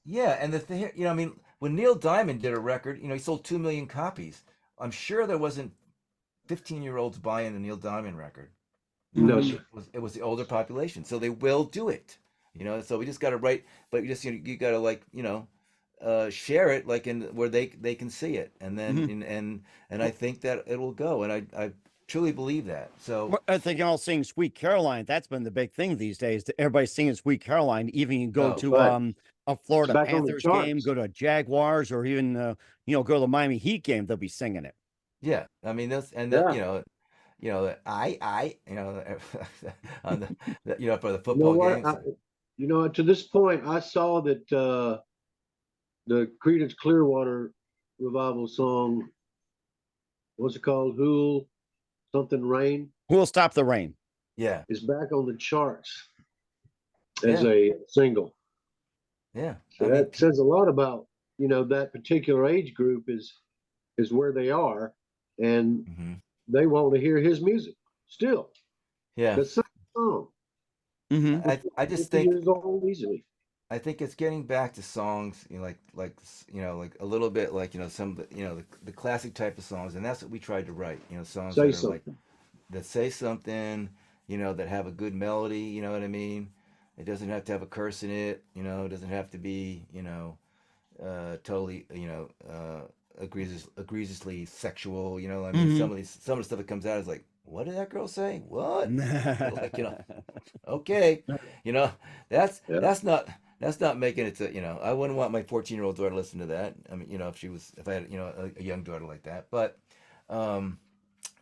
yeah, and the thing, I mean, when Neil Diamond did a record, he sold 2 million copies. I'm sure there wasn't 15-year-olds buying the Neil Diamond record. No, Mm-hmm. sir. It was the older population, so they will do it. So we just got to write, but you got to, like, share it, like, in where they can see it, and then Mm-hmm. and I think that it will go, and I truly believe that. So Well, I think all singing "Sweet Caroline." That's been the big thing these days. Everybody's singing "Sweet Caroline." Even you go oh to Right. a It's Florida back on the Panthers game, charts. go to a Jaguars, or even go to the Miami Heat game. They'll be singing it. yeah, I mean that's and that Yeah. I on for the You know football what? games. To this point, I saw that the Creedence Clearwater revival song, what's it called? Who'll something rain, Who will stop the rain? Yeah, is back on the charts as yeah, a single. yeah. So I mean, that says a lot about, that particular age group is where they are, and mhm. they want to hear his music still. Yeah. The same song. Mm-hmm. It's I just 50 think years old easily. it's getting back to songs, like a little bit, like, some, the classic type of songs, and that's what we tried to write. Songs Say that are like, something. that say something, that have a good melody. You know what I mean? It doesn't have to have a curse in it. It doesn't have to be, totally, egregiously sexual. I mean, Mm-hmm. some of the stuff that comes out is like, what did that girl say? What? Like, okay, you know, that's Yeah. that's not that's not making it to, I wouldn't want my 14-year-old daughter to listen to that. I mean, if I had, a young daughter like that. But um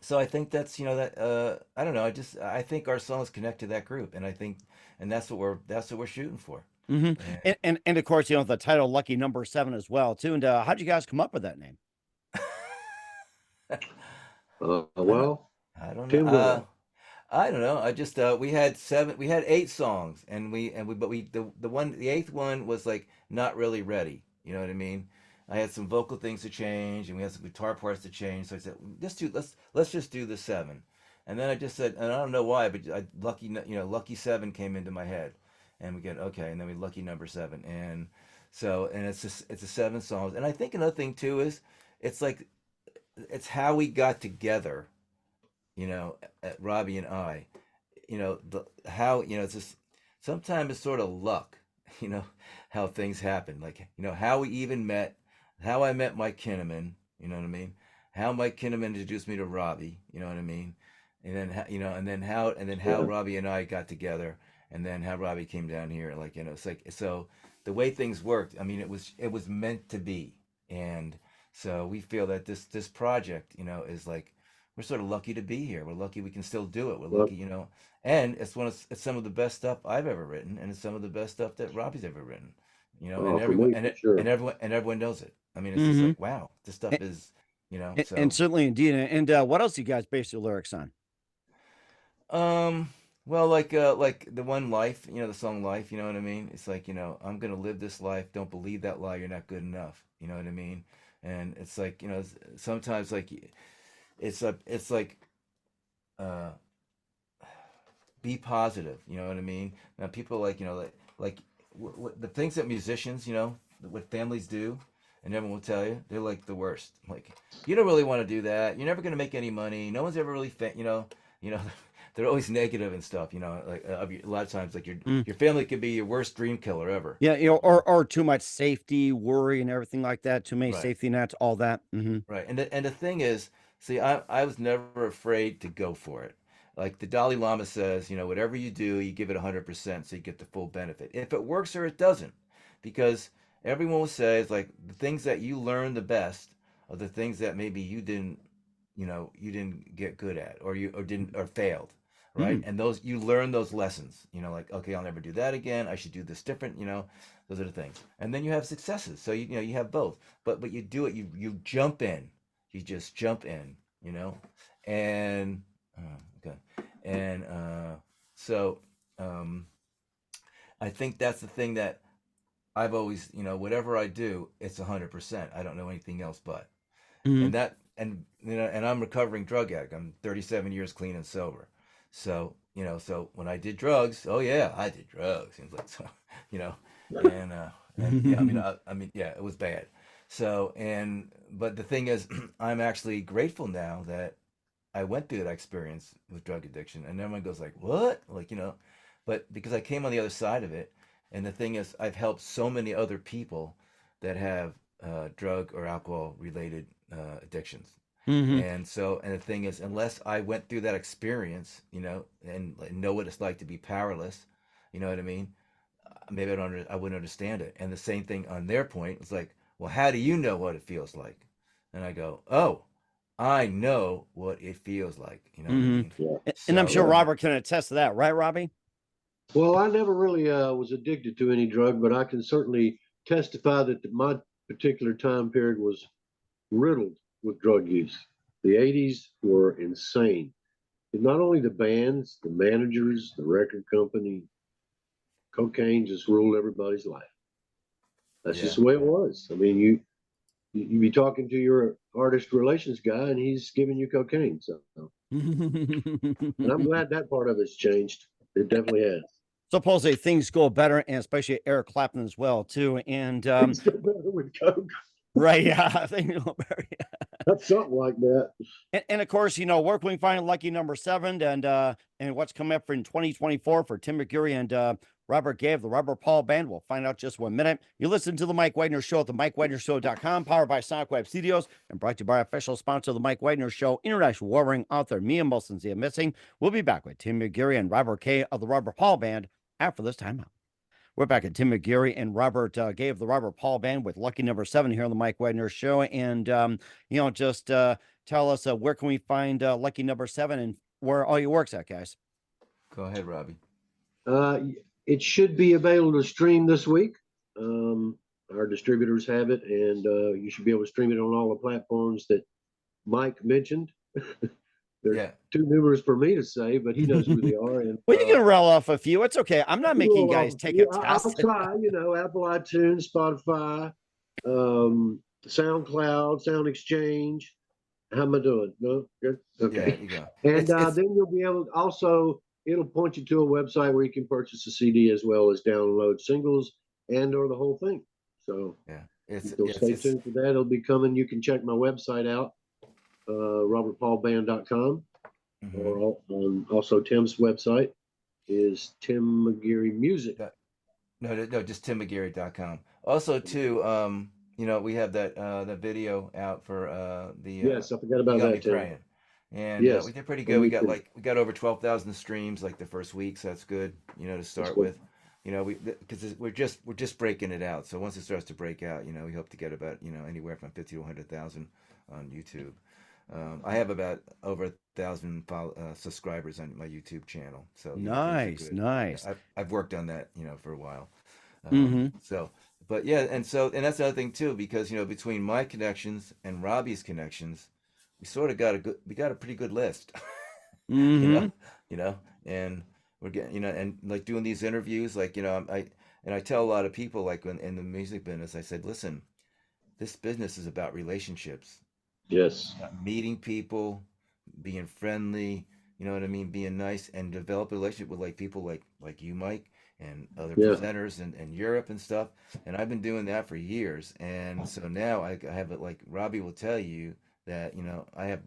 so I think that's, that I don't know, I think our songs connect to that group, and I think, and that's what we're shooting for. Hmm. And, And of course, the title Lucky Number 7 as well too. And how'd you guys come up with that name? I don't, Well, I don't know. Tim, go ahead. I don't know. I just we had 8 songs, but the eighth one was like not really ready. You know what I mean? I had some vocal things to change, and we had some guitar parts to change. So I said, let's just do the 7. And then I just said, and I don't know why, but Lucky 7 came into my head, and we get okay, and then we Lucky Number 7, and it's a 7 songs. And I think another thing too is it's like it's how we got together, Robbie and I, how, it's just sometimes it's sort of luck, you know, how things happen. Like, how we even met, how I met Mike Kinnaman, you know what I mean? How Mike Kinnaman introduced me to Robbie, you know what I mean? And then, and then how Yeah. Robbie and I got together, and then how Robbie came down here. Like, it's like, so the way things worked, I mean, it was meant to be. And so we feel that this project, is like, we're sort of lucky to be here. We're lucky we can still do it. We're Well, lucky, and it's some of the best stuff I've ever written, and it's some of the best stuff that Robbie's ever written. And well, for me, for sure. everyone knows it. I mean, it's just Hmm. like, wow, this stuff is, And so. certainly indeed. And what else you guys base your lyrics on? Um, well, like the one Life, the song Life, you know what I mean? It's like, I'm gonna live this life. Don't believe that lie. You're not good enough. You know what I mean? And it's like, sometimes like it's like uh be positive. You know what I mean? Now people like, like the things that musicians, what families do, and everyone will tell you, they're like the worst. Like, you don't really want to do that. You're never gonna make any money. No one's ever really, you know, they're always negative and stuff. Like a lot of times, like Mm. your family could be your worst dream killer ever. Yeah, You know? or too much safety, worry, and everything like that. Too many Right. safety nets, all that. Hmm. Right. And the thing is, see, I was never afraid to go for it. Like the Dalai Lama says, whatever you do, you give it 100% so you get the full benefit. If it works or it doesn't, because everyone will say it's like the things that you learn the best are the things that maybe you didn't get good at, or you or didn't or failed, right? Mm. And those you learn those lessons. Like, okay, I'll never do that again. I should do this different. Those are the things. And then you have successes. So you have both. But you do it. You jump in. You just jump in. And okay. And so um, I think that's the thing that I've always, whatever I do, it's 100%. I don't know anything else but. Hmm. And I'm a recovering drug addict. I'm 37 years clean and sober. So, so when I did drugs, oh yeah, I did drugs. Seems like so, you know, and yeah, I mean, yeah, it was bad. So, but the thing is, I'm actually grateful now that I went through that experience with drug addiction, and everyone goes like, "What?" Like, but because I came on the other side of it, and the thing is, I've helped so many other people that have drug or alcohol related addictions. Hmm. And the thing is, unless I went through that experience, and know what it's like to be powerless, you know what I mean? Maybe I wouldn't understand it. And the same thing on their point, it's like, well, how do you know what it feels like? And I go, oh, I know what it feels like. You know what I Hmm. mean? Yeah. And I'm So, sure Yeah. Robert can attest to that, right, Robbie? Well, I never really was addicted to any drug, but I can certainly testify that my particular time period was riddled with drug use. The 80s were insane. And not only the bands, the managers, the record company, cocaine just ruled everybody's life. That's just yeah. the way it was. I mean, you be talking to your artist relations guy, and he's giving you cocaine. So, and I'm glad that part of it's changed. It definitely has. Supposedly things go better, and especially Eric Clapton as well too. And Things go better with coke. right, yeah, things go better. That's something like that. And of course, where can we find Lucky Number 7 and what's coming up in 2024 for Tim McGeary and Robert Gave, the Robert Paul Band? We'll find out just 1 minute. You listen to the Mike Wagner Show at the MikeWagnerShow.com, powered by Sonic Studios, and brought to you by official sponsor of the Mike Wagner Show, international warring author Mia Molson Zia Missing. We'll be back with Tim McGeary and Robert K of the Robert Paul Band after this timeout. We're back at Tim McGeary and Robert Gave, the Robert Paul Band, with Lucky Number 7 here on the Mike Wagner Show. And, just tell us where can we find Lucky Number 7 and where all your work's at, guys? Go ahead, Robbie. Uh, it should be available to stream this week. Our distributors have it, and you should be able to stream it on all the platforms that Mike mentioned. They're Yeah. too numerous for me to say, but he knows who they are. And Well, you can roll off a few. It's okay. I'm not making you guys take a I'll test. try. Apple iTunes, Spotify, SoundCloud, Sound Exchange. How am I doing? No, good. Okay. Yeah, you go. And It's then you'll be able. Also, it'll point you to a website where you can purchase a CD as well as download singles and/or the whole thing. So yeah. It's you'll stay tuned for that. It'll be coming. You can check my website out, robertpaulband.com, mhm. or also Tim's website is Tim McGeary Music. No, just timmcgeary.com. Also, too, we have that video out for the Yes, I forgot You about Got Me that, Tim. Praying, and Yes, we did pretty and good. me too. We got over 12,000 streams like the first week, so that's good, to start good. with. Because we're just breaking it out. So once it starts to break out, we hope to get about anywhere from 50 to 100,000 on YouTube. I have about over 1,000 subscribers on my YouTube channel, so things are Nice, good. nice. I've worked on that, for a while. Hmm. So, but yeah, and that's another thing too, because between my connections and Robbie's connections, we got a pretty good list, you know, Hmm. and we're getting, and like doing these interviews, like I tell a lot of people, like in the music business, I said, listen, this business is about relationships, Yes. meeting people, being friendly, you know what I mean, being nice, and develop a relationship with like people like you, Mike, and other Yeah. presenters in Europe and stuff. And I've been doing that for years. And so now I have it, like Robbie will tell you that, I have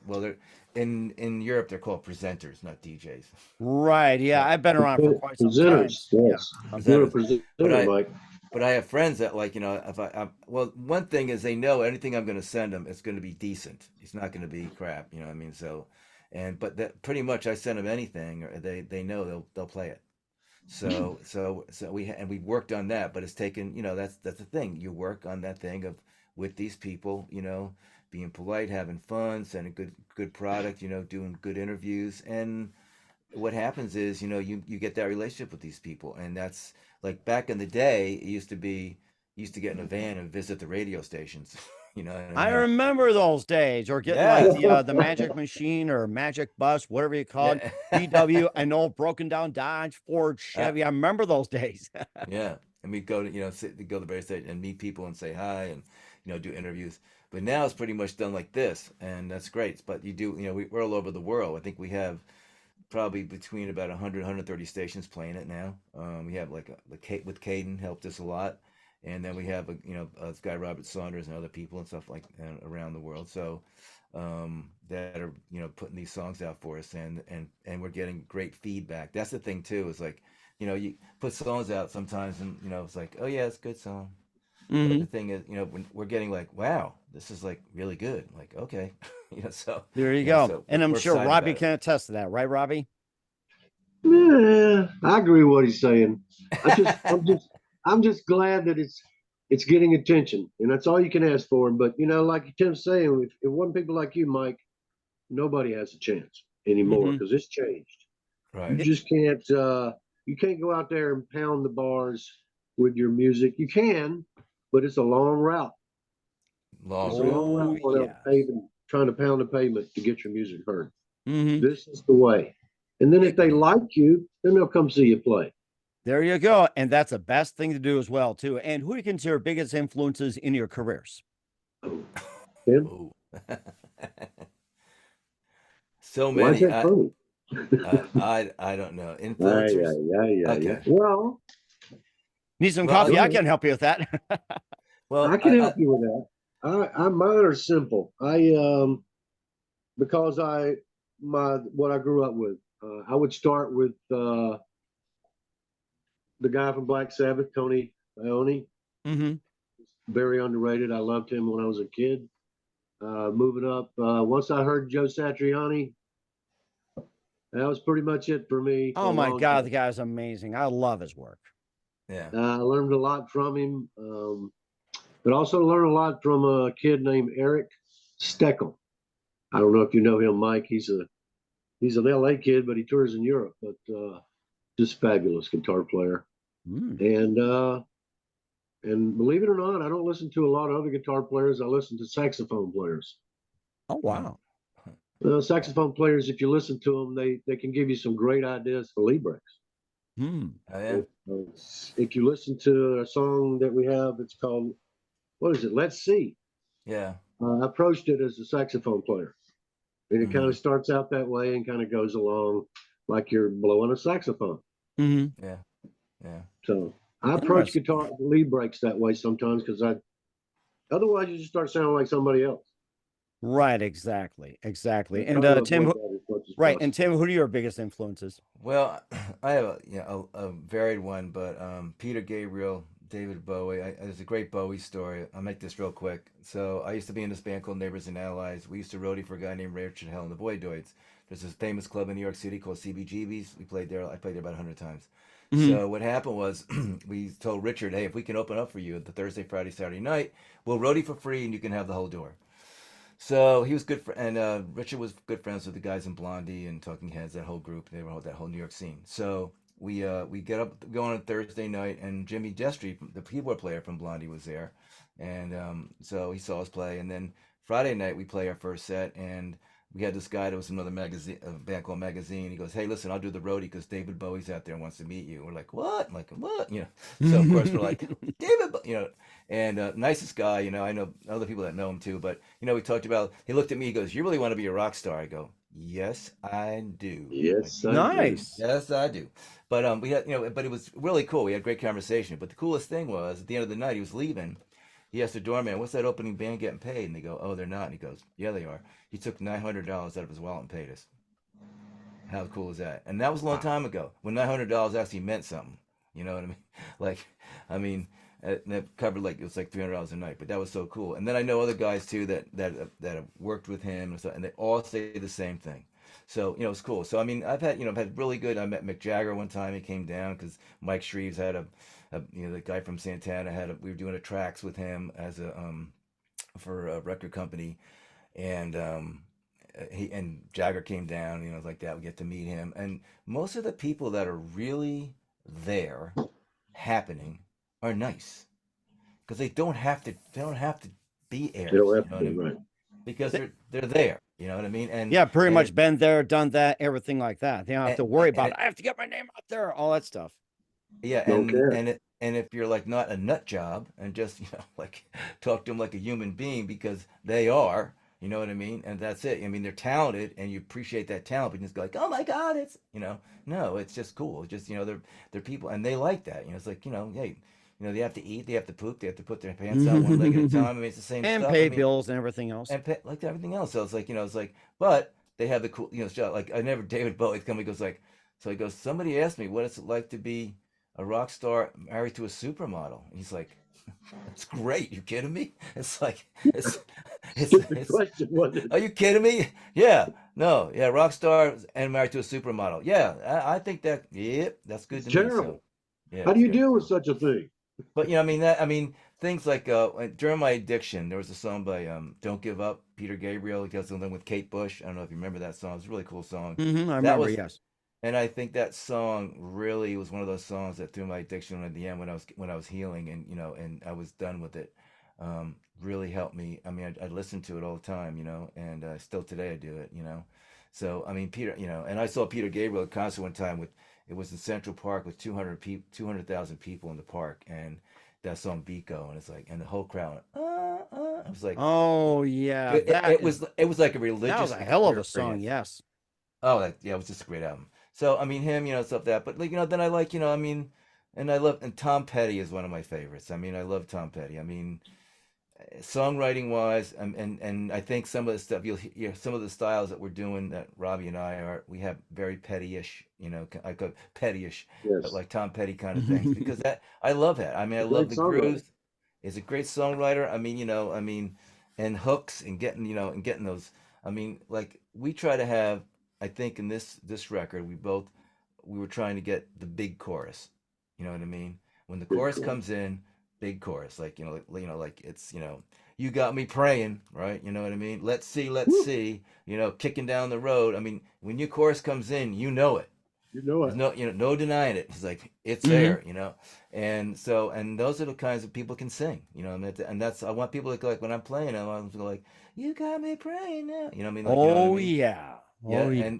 well, they're in Europe they're called presenters, not DJs. Right. Yeah, But I've been around for quite some time. Presenters. Yeah. Yes. You're a presenters. But presenter, I Mike. but I have friends that, like, if well, one thing is they know anything I'm going to send them, it's going to be decent. It's not going to be crap. You know what I mean? So, but that pretty much I send them anything, or they know they'll play it. So we worked on that, but it's taken, that's the thing. You work on that thing of with these people, being polite, having fun, sending good product, doing good interviews, and what happens is, you get that relationship with these people, and that's like back in the day. It used to get in a van and visit the radio stations. You know what I I mean? remember those days, or getting like Yeah, the Magic Machine or Magic Bus, whatever you call it, yeah, VW, an old broken down Dodge, Ford, uh, Chevy. I remember those days. yeah. And we go to go to the radio station and meet people and say hi and do interviews. But now it's pretty much done like this, and that's great. But we're all over the world. I think we have probably between about 100 130 stations playing it now. We have like with Caden helped us a lot, and then we have this guy Robert Saunders and other people and stuff like around the world. So that are putting these songs out for us, and we're getting great feedback. That's the thing too. Is like you put songs out sometimes, and it's like, oh yeah, it's a good song. But the Hmm. thing is, when we're getting like, wow, this is like really good. Like, okay, so There you go. so And I'm we're sure excited Robbie about can attest to that, right, Robbie? Yeah, I agree with what he's saying. I just, I'm it. just, I'm just glad that it's getting attention, and that's all you can ask for. But like Tim's saying, if it wasn't people like you, Mike, nobody has a chance anymore Hmm. because it's changed. You Right. just can't, you can't go out there and pound the bars with your music. You can, but it's a long route. Long It's a route. long Oh, route going out yes. paving, trying to pound the pavement to get your music heard. Hmm. This is the way. And then if It they is. like you, then they'll come see you play. There you go. And that's the best thing to do as well, too. And who do you consider biggest influences in your careers? Oh, Tim, Oh. So why is many. that funny? I don't know. Yeah, yeah, Influencers. yeah, yeah, yeah. Okay. Well, Need some Well, coffee? go I ahead. can help you with that. I well, can help you with that. Mine are simple. Because what I grew up with. I would start with the guy from Black Sabbath, Tony Iommi. Hmm. Very underrated. I loved him when I was a kid. Moving up, once I heard Joe Satriani, that was pretty much it for me for Oh a my long God, the time. guy's amazing. I love his work. yeah. I learned a lot from him, but also learned a lot from a kid named Eric Steckel. I don't know if you know him, Mike. He's an LA kid, but he tours in Europe. But just fabulous guitar player. Mm. And believe it or not, I don't listen to a lot of other guitar players. I listen to saxophone players. Oh, wow. Saxophone players, if you listen to them, they can give you some great ideas for lead breaks. Hmm. Oh yeah. If you listen to a song that we have, it's called, what is it? Let's See. Yeah. I approached it as a saxophone player. And it kind Hmm. of starts out that way and kind of goes along like you're blowing a saxophone. Hmm. Yeah. Yeah. So I approach Interesting. guitar lead breaks that way sometimes because otherwise you just start sounding like somebody else. Right. Exactly. Exactly. I And try to Tim, avoid that as much as right. And possible. Tim, who are your biggest influences? Well, I have a varied one, but Peter Gabriel, David Bowie. There's a great Bowie story. I'll make this real quick. So I used to be in this band called Neighbors and Allies. We used to roadie for a guy named Richard Hell and the Voidoids. There's this famous club in New York City called CBGB's. We played there. I played there about 100 times. Hmm. So what happened was we told Richard, hey, if we can open up for you the Thursday, Friday, Saturday night, we'll roadie for free and you can have the whole door. So he was good for, and Richard was good friends with the guys in Blondie and Talking Heads, that whole group. They were that whole New York scene. So we get up going on Thursday night, and Jimmy Destry, the keyboard player from Blondie, was there, and so he saw us play. And then Friday night we play our first set, and we had this guy that was another magazine, a band called Magazine. He goes, "Hey, listen, I'll do the roadie because David Bowie's out there and wants to meet you." We're like, "What?" I'm like, "What?" You know. So of course we're like, "David," you know, and nicest guy. You know, I know other people that know him too, but we talked about. He looked at me. He goes, "You really want to be a rock star?" I go, "Yes, I do. Yes, I do. Nice. Yes, I do." But we had, but it was really cool. We had great conversation. But the coolest thing was at the end of the night, he was leaving. He asked the doorman, "What's that opening band getting paid?" And they go, "Oh, they're not." And he goes, "Yeah, they are." He took $900 out of his wallet and paid us. How cool is that? And that was a long Wow. time ago when $900 actually meant something. You know what I mean? Like, I mean, that covered like it was like $300 a night, but that was so cool. And then I know other guys too that have worked with him and stuff, and they all say the same thing. So it's cool. So I mean, I've had really good. I met Mick Jagger one time. He came down because Mike Shreves had the guy from Santana we were doing a tracks with him as a for a record company, and he and Jagger came down, like that. We get to meet him, and most of the people that are really there, happening, are nice because they don't have to. They don't have to be They don't heirs. have You to know what I be mean? right. Because they're there. You know what I mean? And Yeah, pretty and it much been there, done that, everything like that. They don't have and, to worry and about, it I have to get my name out there, all that stuff. yeah, Don't care. and if you're like not a nut job and just like talk to them like a human being because they are, you know what I mean, and that's it. I mean, they're talented and you appreciate that talent, but you just go like, oh my god, it's no, it's just cool. It's just they're people and they like that. It's like hey, they have to eat, they have to poop, they have to put their pants out one leg at a And time. I mean, it's the same stuff. I pay mean, bills and everything else. and like everything else. So it's like it's like, but they have the cool shot. Like I never David Bowie come. He goes like, so he goes. Somebody asked me what it's like to be a rock star married to a supermodel. And he's like, that's great. You kidding me? It's like Stupid it's. question, wasn't it? Are you kidding me? Yeah, no, yeah, rock star and married to a supermodel. Yeah, I think that. Yep, that's good It's to me. So terrible. yeah, How do it's you good. deal with So. such a thing? But things like during my addiction, there was a song by "Don't Give Up." Peter Gabriel. He does something with Kate Bush. I don't know if you remember that song. It's a really cool song. I That remember, was, yes. and I think that song really was one of those songs that through my addiction at the end when I was healing and and I was done with it, really helped me. I mean, I listened to it all the time, and still today I do it, So I mean, Peter, and I saw Peter Gabriel at a concert one time with it was in Central Park with 200,000 people in the park, and that song Biko, and it's like, and the whole crowd, I was like, Oh, yeah. it, it, it was it was like a That was religious a hell of a song. experience. Yes. Oh, yeah, it was just a great album. So I mean, him, stuff that, but like then I like, I mean, and I love and Tom Petty is one of my favorites. I mean, I love Tom Petty. I mean, songwriting wise, and I think some of the stuff some of the styles that we're doing that Robbie and I we have very petty-ish, I go petty-ish, but Yes. like Tom Petty kind of things because that I love that. I mean, I A great love the songwriter. grooves. He's a great songwriter. I mean, and hooks and getting, and getting those. I mean, like we try to have. I think in this record, we were trying to get the big chorus. You know what I mean? When the Big chorus chord. comes in, big chorus, like like it's you got me praying, right? You know what I mean? Let's Woo. see, kicking down the road. I mean, when your chorus comes in, you know it. You know There's it. no, no denying it. He's like, it's Hmm. there, and so, and those are the kinds of people can sing, and that's, I want people to go, like, when I'm playing, I want them to go like, you got me praying now, what I mean, like, Oh yeah. yeah, Oh yeah.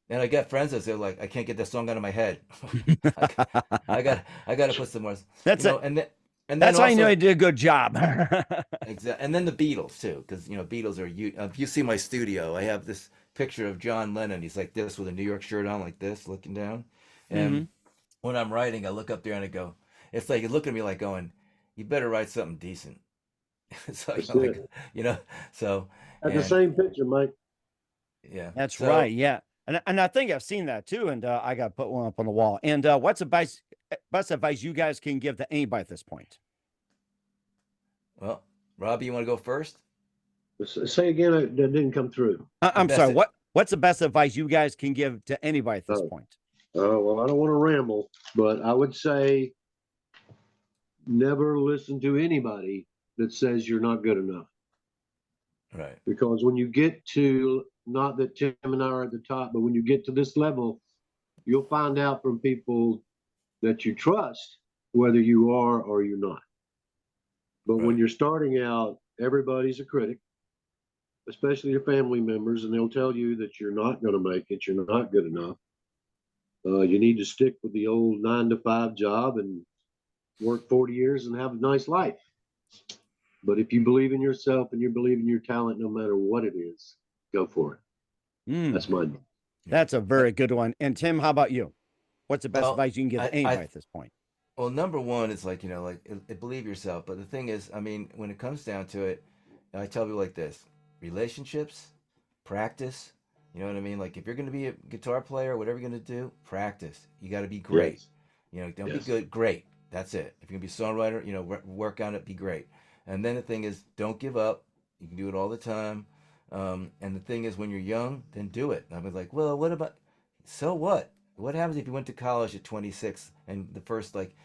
and I got friends that say like, I can't get that song out of my head. I, g- I got to put some more, That's it. and then That's how you know also, you did a good job. and then the Beatles too, because Beatles are you. If you see my studio, I have this picture of John Lennon. He's like this with a New York shirt on, like this, looking down. And Hmm. when I'm writing, I look up there and I go, it's like you look at me like going, you better write something decent. So That's like, it. you know, so That's the and same picture, Mike. yeah, That's right. so Yeah. And I think I've seen that too. And I got to put one up on the wall. And what's advice best advice you guys can give to anybody at this point? well, Robbie, you want to go first? Say again. That didn't come through. The I'm best. sorry. What's the best advice you guys can give to anybody at this Oh, point? well, I don't want to ramble, but I would say never listen to anybody that says you're not good enough. Right. Because when you get to, not that Tim and I are at the top, but when you get to this level, you'll find out from people that you trust whether you are or you're not. But when Right. you're starting out, everybody's a critic, especially your family members, and they'll tell you that you're not going to make it, you're not good enough. You need to stick with the old 9 to 5 job and work 40 years and have a nice life. But if you believe in yourself and you believe in your talent, no matter what it is, go for it. Mm, That's mine. Yeah. that's a very good one. And Tim, how about you? What's the best Well, advice you can give to I anybody at this point? well, number one is like, like, believe yourself. But the thing is, I mean, when it comes down to it, I tell people like this: relationships, practice. You know what I mean? Like, if you're going to be a guitar player, whatever you're going to do, practice. You got to be great. Yes. Don't be Yes. good, great. That's it. If you're going to be a songwriter, work on it, be great. And then the thing is, don't give up. You can do it all the time. And the thing is, when you're young, then do it. And I was like, well, what about, so what? What happens if you went to college at 26 and the first, like,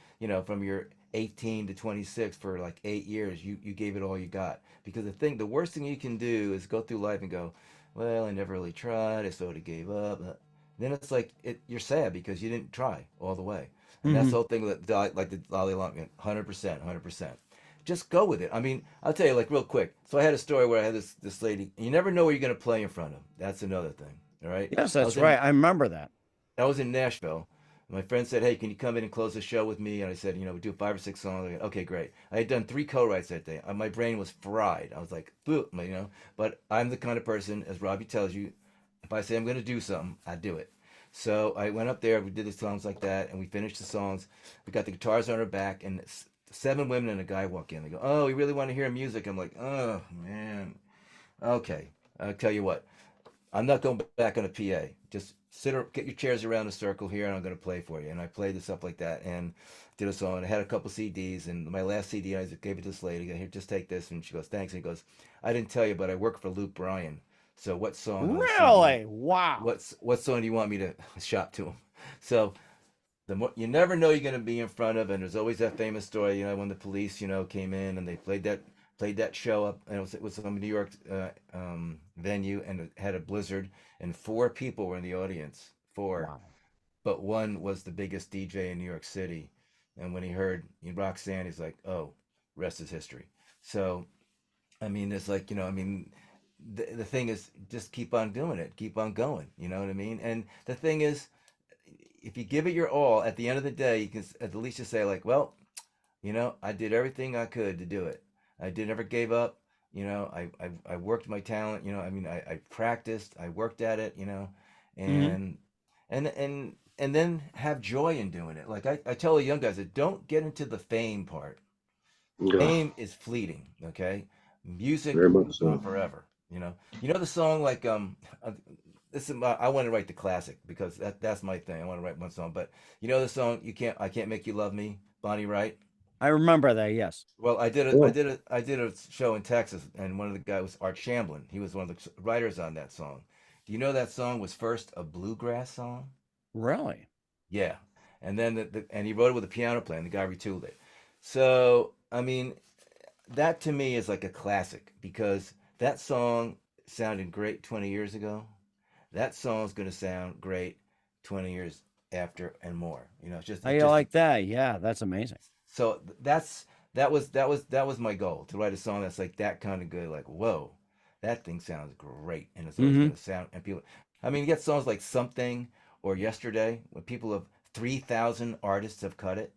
from your 18 to 26 for like 8 years, you gave it all you got? Because the worst thing you can do is go through life and go, well, I never really tried, I sort of gave up. Then it's like you're sad because you didn't try all the way. And that's Hmm. the whole thing with like the Dalai Lama, 100%, 100%. Just go with it. I mean, I'll tell you, like, real quick. So I had a story where I had this lady. You never know where you're gonna play in front of. That's another thing. All right. Yes, I that's was in right. I remember that. I was in Nashville. My friend said, "Hey, can you come in and close the show with me?" And I said, "We do 5 or 6 songs." I go, okay, great. I had done 3 co-writes that day. My brain was fried. I was like, "Boo," But I'm the kind of person, as Robbie tells you, if I say I'm going to do something, I do it. So I went up there. We did the songs like that, and we finished the songs. We got the guitars on our back, and 7 women and a guy walk in. They go, "Oh, we really want to hear music." I'm like, "Oh man, okay." I'll tell you what. I'm not going back on a PA. Just get your chairs around a circle here, and I'm going to play for you. And I played this up like that, and did a song. I had a couple CDs, and my last CD, I gave it to this lady. Here, just take this. And she goes, "Thanks." And he goes, "I didn't tell you, but I work for Luke Bryan. So what song on the CD? Really? Wow. What song do you want me to shop to him?" So the more, you never know you're going to be in front of, and there's always that famous story, when the police, came in and they played that show up, and it was some New York venue, and it had a blizzard, and 4 people were in the audience, four, Wow. but one was the biggest DJ in New York City, and when he heard Roxanne, he's like, "Oh, rest is history." So I mean, it's like, I mean, the thing is, just keep on doing it, keep on going. You know what I mean? And the thing is, if you give it your all, at the end of the day, you can at least just say like, well, I did everything I could to do it. I did never gave up. I worked my talent. I mean, I practiced. I worked at it. Hmm. And and then have joy in doing it. Like I tell the young guys that don't get into the fame part. Yeah, Fame is fleeting. Okay, music very much goes on so. forever. The song like uh, I want to write the classic because that's my thing. I want to write one song, but the song I can't make you love me, Bonnie Wright. I remember that. Yes. Well, Yeah. I did a show in Texas, and one of the guys was Art Shamblin. He was one of the writers on that song. Do you know that song was first a bluegrass song? Really? Yeah, and then and he wrote it with a piano player, and the guy retooled it. So I mean, that to me is like a classic because that song sounded great 20 years ago. That song's going to sound great 20 years. after and more. You know, it's just How it you just like that? Yeah, that's amazing. so that was my goal, to write a song that's like that kind of good. Like, whoa, that thing sounds great, and it's always Hmm. going to sound. And people, I mean, you get songs like Something or Yesterday, when people have 3,000 artists have cut it,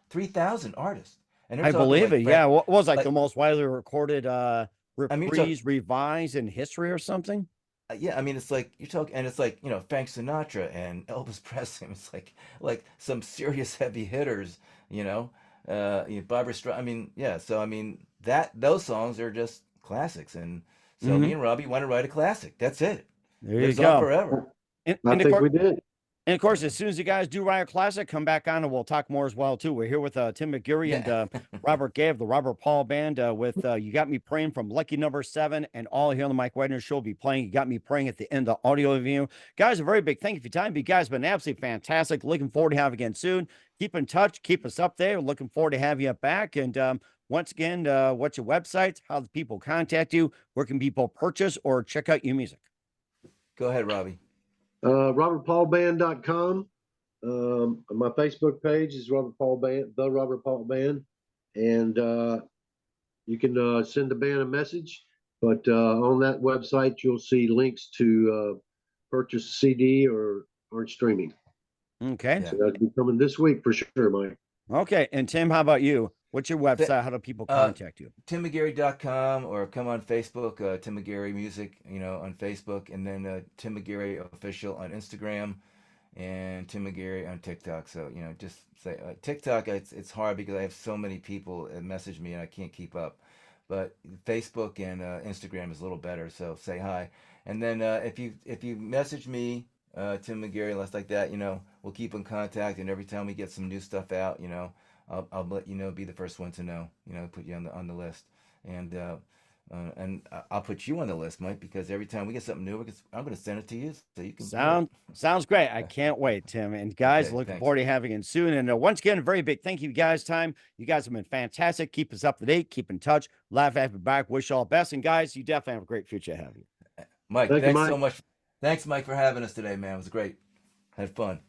3,000 artists, and they're I talking believe like it. Yeah. Frank, What was like the like most widely recorded I mean, you're talking. reprise revised in history or something? Yeah, I mean, it's like you're talking, and it's like, Frank Sinatra and Elvis Presley. It's like some serious heavy hitters, you know, Barbara Streisand. I mean, yeah. So I mean, that those songs are just classics, and so me Hmm. and Robbie want to write a classic. That's it. There you Lives on go. forever. I And of think course, we did. as soon as you guys do write a classic, come back on and we'll talk more as well too. We're here with Tim McGeary and Yeah. Robert Gay of the Robert Paul Band with "You Got Me Praying" from Lucky Number 7, and all here on the Mike Wagner Show will be playing "You Got Me Praying" at the end of the audio review. Guys, a very big thank you for your time. You guys have been absolutely fantastic. Looking forward to having you again soon. Keep in touch. Keep us up there. Looking forward to having you back. And once again, what's your website? How do people contact you? Where can people purchase or check out your music? Go ahead, Robbie. RobertPaulBand.com. My Facebook page is Robert Paul Band, the Robert Paul Band, and you can send the band a message. But on that website, you'll see links to purchase CD or streaming. Okay. Yeah. So that'll be coming this week for sure, Mike. Okay. And Tim, how about you? What's your Th- website? How do people uh, contact you? TimMcGeary.com, or come on Facebook, Tim McGeary Music, on Facebook, and then Tim McGeary Official on Instagram, and Tim McGeary on TikTok. So just say TikTok. It's hard because I have so many people that message me and I can't keep up. But Facebook and Instagram is a little better. So say hi, and then if you message me, Tim McGeary, less like that, we'll keep in contact. And every time we get some new stuff out, I'll let you know. Be the first one to know. Put you on the list, and I'll put you on the list, Mike, because every time we get something new, I'm going to send it to you so you can hear it. Sounds great. I can't wait, Tim. And guys, Okay, looking thanks. forward to having you soon. And once again, a very big thank you guys. Time. You guys have been fantastic. Keep us up to date. Keep in touch. Laugh, happy back. Wish you all the best. And guys, you definitely have a great future ahead of you. Mike, Thank you, thanks Mike. so much. Thanks, Mike, for having us today, man. It was great. Had fun.